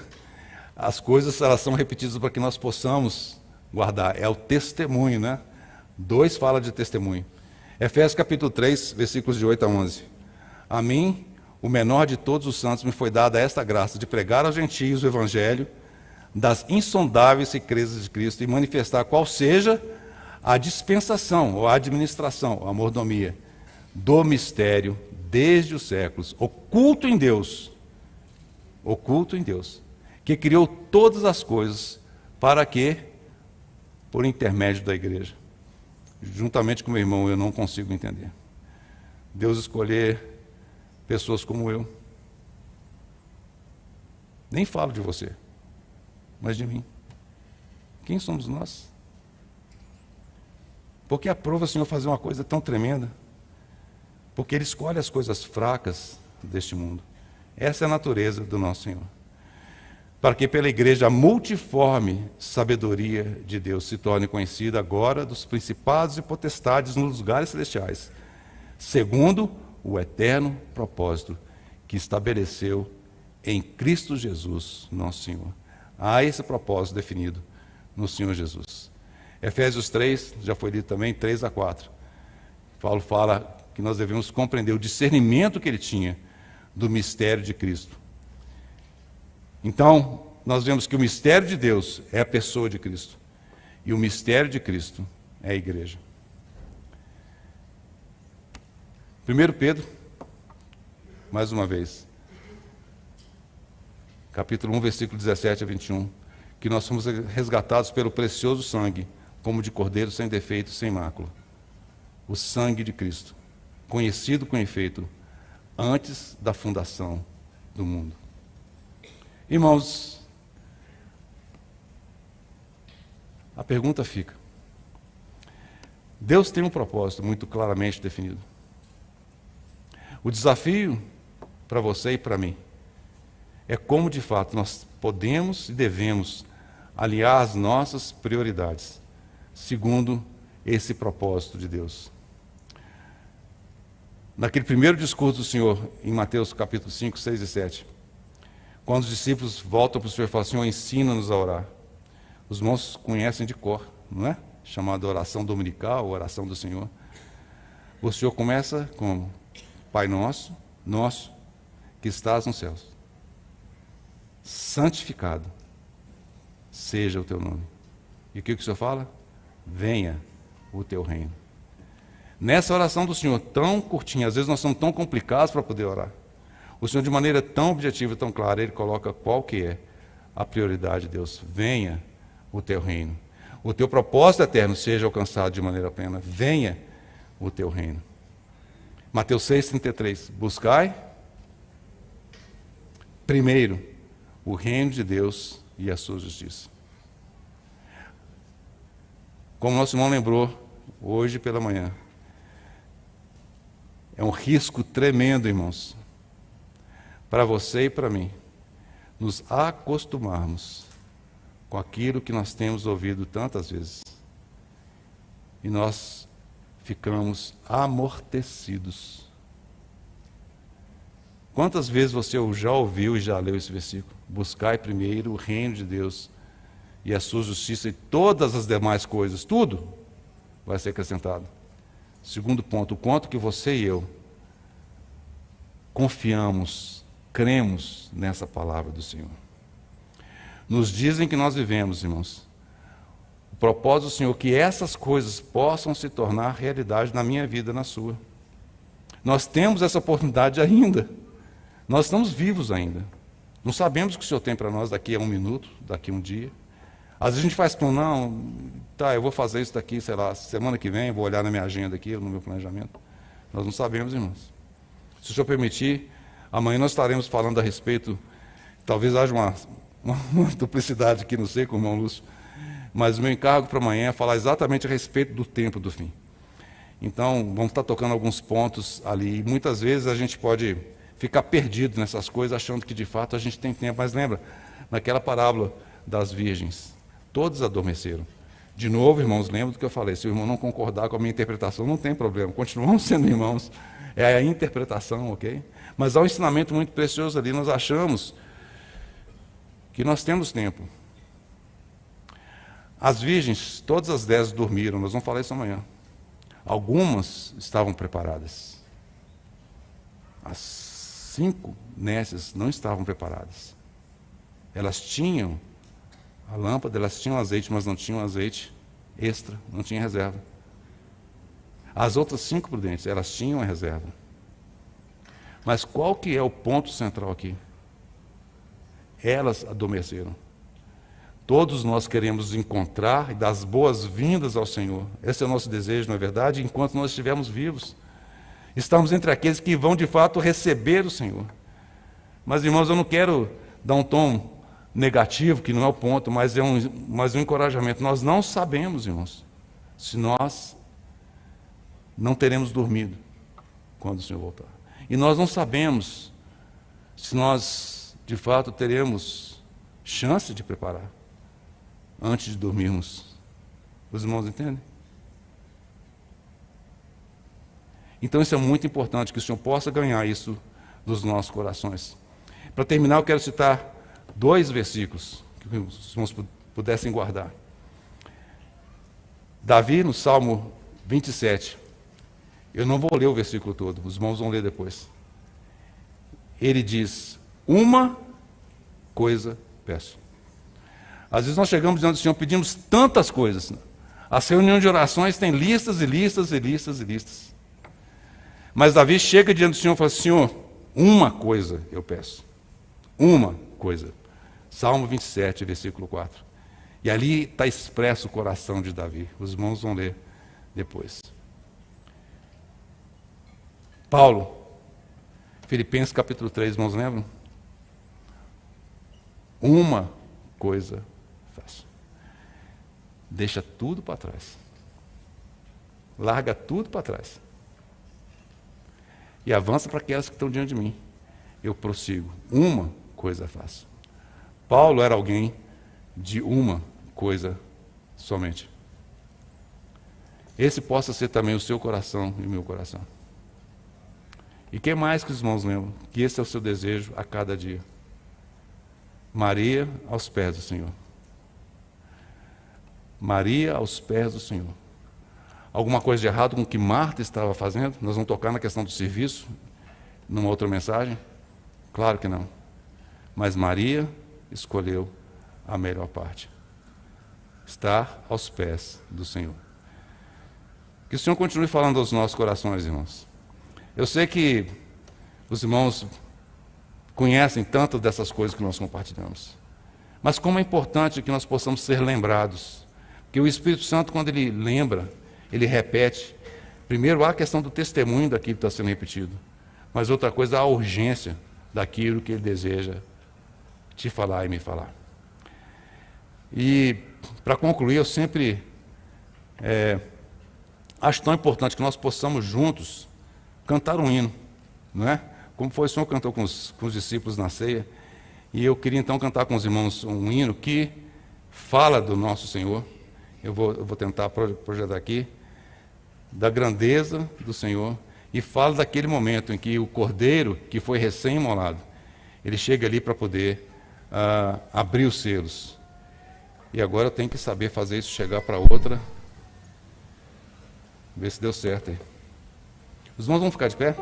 As coisas, elas são repetidas para que nós possamos guardar. É o testemunho, né? 2 fala de testemunho. Efésios capítulo 3, versículos de 8 a 11. A mim, o menor de todos os santos, me foi dada esta graça de pregar aos gentios o evangelho das insondáveis riquezas de Cristo e manifestar qual seja a dispensação, ou a administração, a mordomia, do mistério desde os séculos, oculto em Deus, que criou todas as coisas, para que, por intermédio da igreja, juntamente com meu irmão, eu não consigo entender. Deus escolher pessoas como eu. Nem falo de você, mas de mim. Quem somos nós? Porque aprova o Senhor fazer uma coisa tão tremenda? Porque Ele escolhe as coisas fracas deste mundo. Essa é a natureza do nosso Senhor. Para que pela igreja a multiforme sabedoria de Deus se torne conhecida agora dos principados e potestades nos lugares celestiais, segundo o eterno propósito que estabeleceu em Cristo Jesus, nosso Senhor. Há esse propósito definido no Senhor Jesus. Efésios 3, já foi lido também, 3 a 4. Paulo fala que nós devemos compreender o discernimento que ele tinha do mistério de Cristo. Então, nós vemos que o mistério de Deus é a pessoa de Cristo. E o mistério de Cristo é a igreja. 1 Pedro, mais uma vez, capítulo 1, versículo 17 a 21, que nós fomos resgatados pelo precioso sangue, como de cordeiro sem defeito, sem mácula. O sangue de Cristo, conhecido com efeito antes da fundação do mundo. Irmãos, a pergunta fica: Deus tem um propósito muito claramente definido. O desafio para você e para mim é como de fato nós podemos e devemos aliar as nossas prioridades segundo esse propósito de Deus. Naquele primeiro discurso do Senhor, em Mateus capítulo 5, 6 e 7, quando os discípulos voltam para o Senhor e falam: Senhor, ensina-nos a orar. Os irmãos conhecem de cor, não é? Chamada oração dominical, oração do Senhor. O Senhor começa como: Pai nosso, que estás nos céus, santificado seja o teu nome. E o que o Senhor fala? Venha o teu reino. Nessa oração do Senhor, tão curtinha, às vezes nós somos tão complicados para poder orar. O Senhor, de maneira tão objetiva, tão clara, Ele coloca qual que é a prioridade de Deus. Venha o teu reino. O teu propósito eterno seja alcançado de maneira plena. Venha o teu reino. Mateus 6,33. Buscai primeiro o reino de Deus e a sua justiça. Como nosso irmão lembrou hoje pela manhã, é um risco tremendo, irmãos, para você e para mim, nos acostumarmos com aquilo que nós temos ouvido tantas vezes. E nós ficamos amortecidos. Quantas vezes você já ouviu e já leu esse versículo? Buscai primeiro o reino de Deus e a sua justiça, e todas as demais coisas, tudo vai ser acrescentado. Segundo ponto, o quanto que você e eu confiamos, cremos nessa palavra do Senhor. Nos dizem que nós vivemos, irmãos, o propósito do Senhor é que essas coisas possam se tornar realidade na minha vida, na sua. Nós temos essa oportunidade ainda. Nós estamos vivos ainda. Não sabemos o que o Senhor tem para nós daqui a 1 minuto, daqui a um dia. Às vezes a gente faz plano: não, tá, eu vou fazer isso daqui, sei lá, semana que vem, vou olhar na minha agenda aqui, no meu planejamento. Nós não sabemos, irmãos. Se o Senhor permitir, amanhã nós estaremos falando a respeito, talvez haja uma duplicidade aqui, não sei, com o irmão Lúcio, mas o meu encargo para amanhã é falar exatamente a respeito do tempo do fim. Então, vamos estar tocando alguns pontos ali, e muitas vezes a gente pode ficar perdido nessas coisas, achando que de fato a gente tem tempo. Mas lembra, naquela parábola das virgens, todos adormeceram. De novo, irmãos, lembra do que eu falei: se o irmão não concordar com a minha interpretação, não tem problema, continuamos sendo irmãos, é a interpretação, ok? Mas há um ensinamento muito precioso ali. Nós achamos que nós temos tempo. As virgens, todas as 10 dormiram, nós vamos falar isso amanhã. Algumas estavam preparadas. As 5 nécias não estavam preparadas. Elas tinham a lâmpada, elas tinham azeite, mas não tinham azeite extra, não tinha reserva. As outras 5 prudentes, elas tinham a reserva. Mas qual que é o ponto central aqui? Elas adormeceram. Todos nós queremos encontrar e dar as boas-vindas ao Senhor. Esse é o nosso desejo, não é verdade? Enquanto nós estivermos vivos. Estamos entre aqueles que vão de fato receber o Senhor. Mas, irmãos, eu não quero dar um tom negativo, que não é o ponto, mas é um encorajamento. Nós não sabemos, irmãos, se nós não teremos dormido quando o Senhor voltar. E nós não sabemos se nós, de fato, teremos chance de preparar antes de dormirmos. Os irmãos entendem? Então isso é muito importante, que o Senhor possa ganhar isso dos nossos corações. Para terminar, eu quero citar 2 versículos que os irmãos pudessem guardar. Davi, no Salmo 27, eu não vou ler o versículo todo, os irmãos vão ler depois. Ele diz: uma coisa peço. Às vezes nós chegamos diante do Senhor, pedimos tantas coisas. As reuniões de orações têm listas e listas e listas e listas. Mas Davi chega diante do Senhor e fala: Senhor, uma coisa eu peço. Uma coisa. Salmo 27, versículo 4. E ali está expresso o coração de Davi. Os irmãos vão ler depois. Paulo, Filipenses capítulo 3, irmãos, lembram? Uma coisa faço. Deixa tudo para trás. Larga tudo para trás. E avança para aquelas que estão diante de mim. Eu prossigo. Uma coisa faço. Paulo era alguém de uma coisa somente. Esse possa ser também o seu coração e o meu coração. E quem mais que os irmãos lembram? Que esse é o seu desejo a cada dia. Maria aos pés do Senhor. Maria aos pés do Senhor. Alguma coisa de errado com o que Marta estava fazendo? Nós vamos tocar na questão do serviço, numa outra mensagem? Claro que não. Mas Maria escolheu a melhor parte. Estar aos pés do Senhor. Que o Senhor continue falando aos nossos corações, irmãos. Eu sei que os irmãos conhecem tantas dessas coisas que nós compartilhamos. Mas como é importante que nós possamos ser lembrados. Porque o Espírito Santo, quando ele lembra, ele repete. Primeiro, há a questão do testemunho daquilo que está sendo repetido. Mas outra coisa, a urgência daquilo que ele deseja te falar e me falar. E, para concluir, eu sempre acho tão importante que nós possamos juntos cantar um hino, não é? Como foi o Senhor cantou com os discípulos na ceia. E eu queria então cantar com os irmãos um hino que fala do nosso Senhor. Eu vou tentar projetar aqui. Da grandeza do Senhor. E fala daquele momento em que o cordeiro, que foi recém-imolado, ele chega ali para poder abrir os selos. E agora eu tenho que saber fazer isso chegar para outra. Ver se deu certo aí. Os irmãos vão ficar de pé?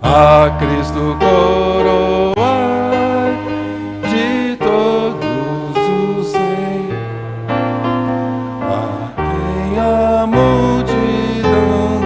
A Cristo coroa de todos os reis, a quem a multidão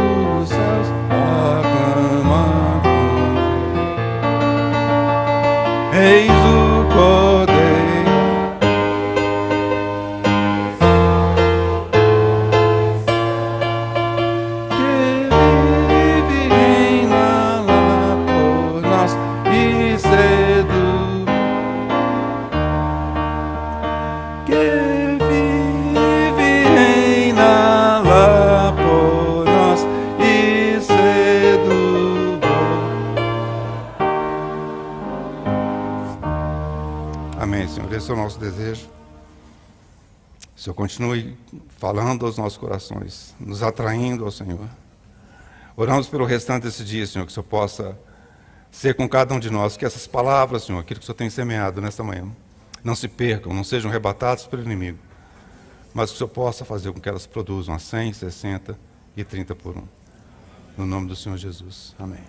Amém, Senhor. Esse é o nosso desejo. O Senhor continue falando aos nossos corações, nos atraindo ao Senhor. Oramos pelo restante desse dia, Senhor, que o Senhor possa ser com cada um de nós, que essas palavras, Senhor, aquilo que o Senhor tem semeado nesta manhã, não se percam, não sejam arrebatadas pelo inimigo, mas que o Senhor possa fazer com que elas produzam a 100, 60 e 30 por um. No nome do Senhor Jesus. Amém.